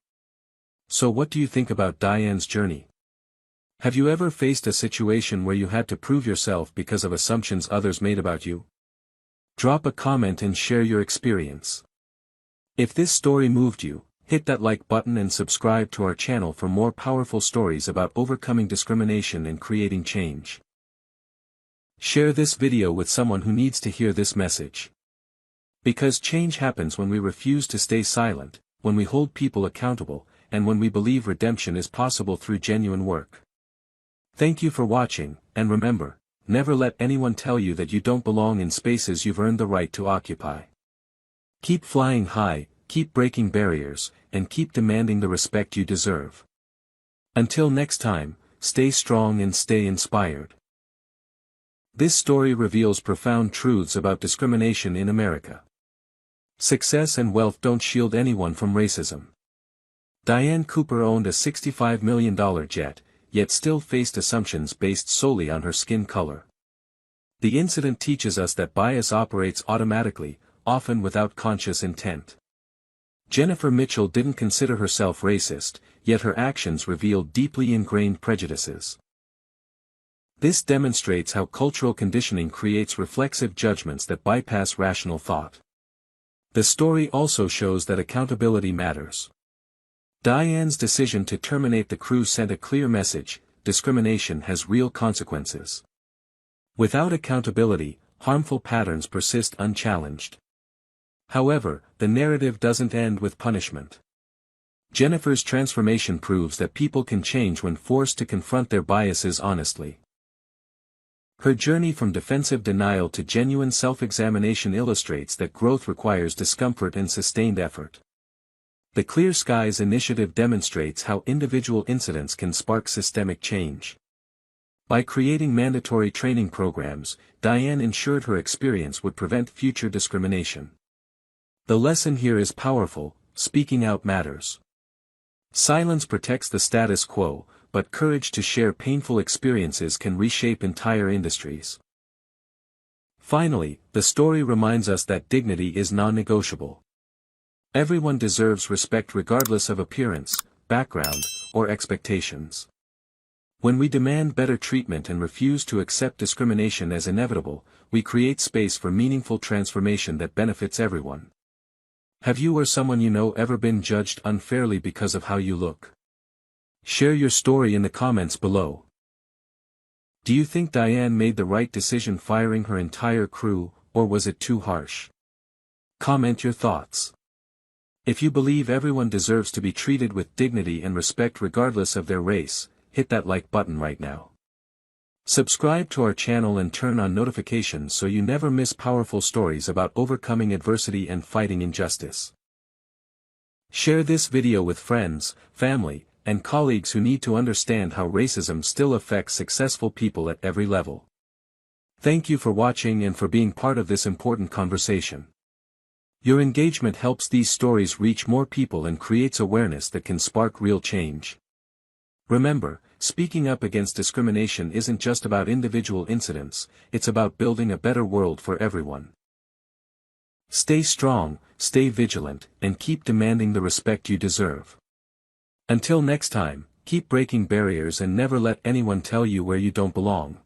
So what do you think about Diane's journey? Have you ever faced a situation where you had to prove yourself because of assumptions others made about you? Drop a comment and share your experience. If this story moved you, hit that like button and subscribe to our channel for more powerful stories about overcoming discrimination and creating change. Share this video with someone who needs to hear this message. Because change happens when we refuse to stay silent, when we hold people accountable, and when we believe redemption is possible through genuine work. Thank you for watching, and remember, never let anyone tell you that you don't belong in spaces you've earned the right to occupy. Keep flying high, keep breaking barriers, and keep demanding the respect you deserve. Until next time, stay strong and stay inspired. This story reveals profound truths about discrimination in America. Success and wealth don't shield anyone from racism. Diane Cooper owned a $65 million jet, yet still faced assumptions based solely on her skin color. The incident teaches us that bias operates automatically, often without conscious intent. Jennifer Mitchell didn't consider herself racist, yet her actions revealed deeply ingrained prejudices. This demonstrates how cultural conditioning creates reflexive judgments that bypass rational thought. The story also shows that accountability matters. Diane's decision to terminate the crew sent a clear message: discrimination has real consequences. Without accountability, harmful patterns persist unchallenged. However, the narrative doesn't end with punishment. Jennifer's transformation proves that people can change when forced to confront their biases honestly. Her journey from defensive denial to genuine self-examination illustrates that growth requires discomfort and sustained effort. The Clear Skies initiative demonstrates how individual incidents can spark systemic change. By creating mandatory training programs, Diane ensured her experience would prevent future discrimination. The lesson here is powerful: speaking out matters. Silence protects the status quo, but courage to share painful experiences can reshape entire industries. Finally, the story reminds us that dignity is non-negotiable. Everyone deserves respect regardless of appearance, background, or expectations. When we demand better treatment and refuse to accept discrimination as inevitable, we create space for meaningful transformation that benefits everyone. Have you or someone you know ever been judged unfairly because of how you look? Share your story in the comments below. Do you think Diane made the right decision firing her entire crew, or was it too harsh? Comment your thoughts. If you believe everyone deserves to be treated with dignity and respect regardless of their race, hit that like button right now. Subscribe to our channel and turn on notifications so you never miss powerful stories about overcoming adversity and fighting injustice. Share this video with friends, family, and colleagues who need to understand how racism still affects successful people at every level. Thank you for watching and for being part of this important conversation. Your engagement helps these stories reach more people and creates awareness that can spark real change. Remember, speaking up against discrimination isn't just about individual incidents, it's about building a better world for everyone. Stay strong, stay vigilant, and keep demanding the respect you deserve. Until next time, keep breaking barriers and never let anyone tell you where you don't belong.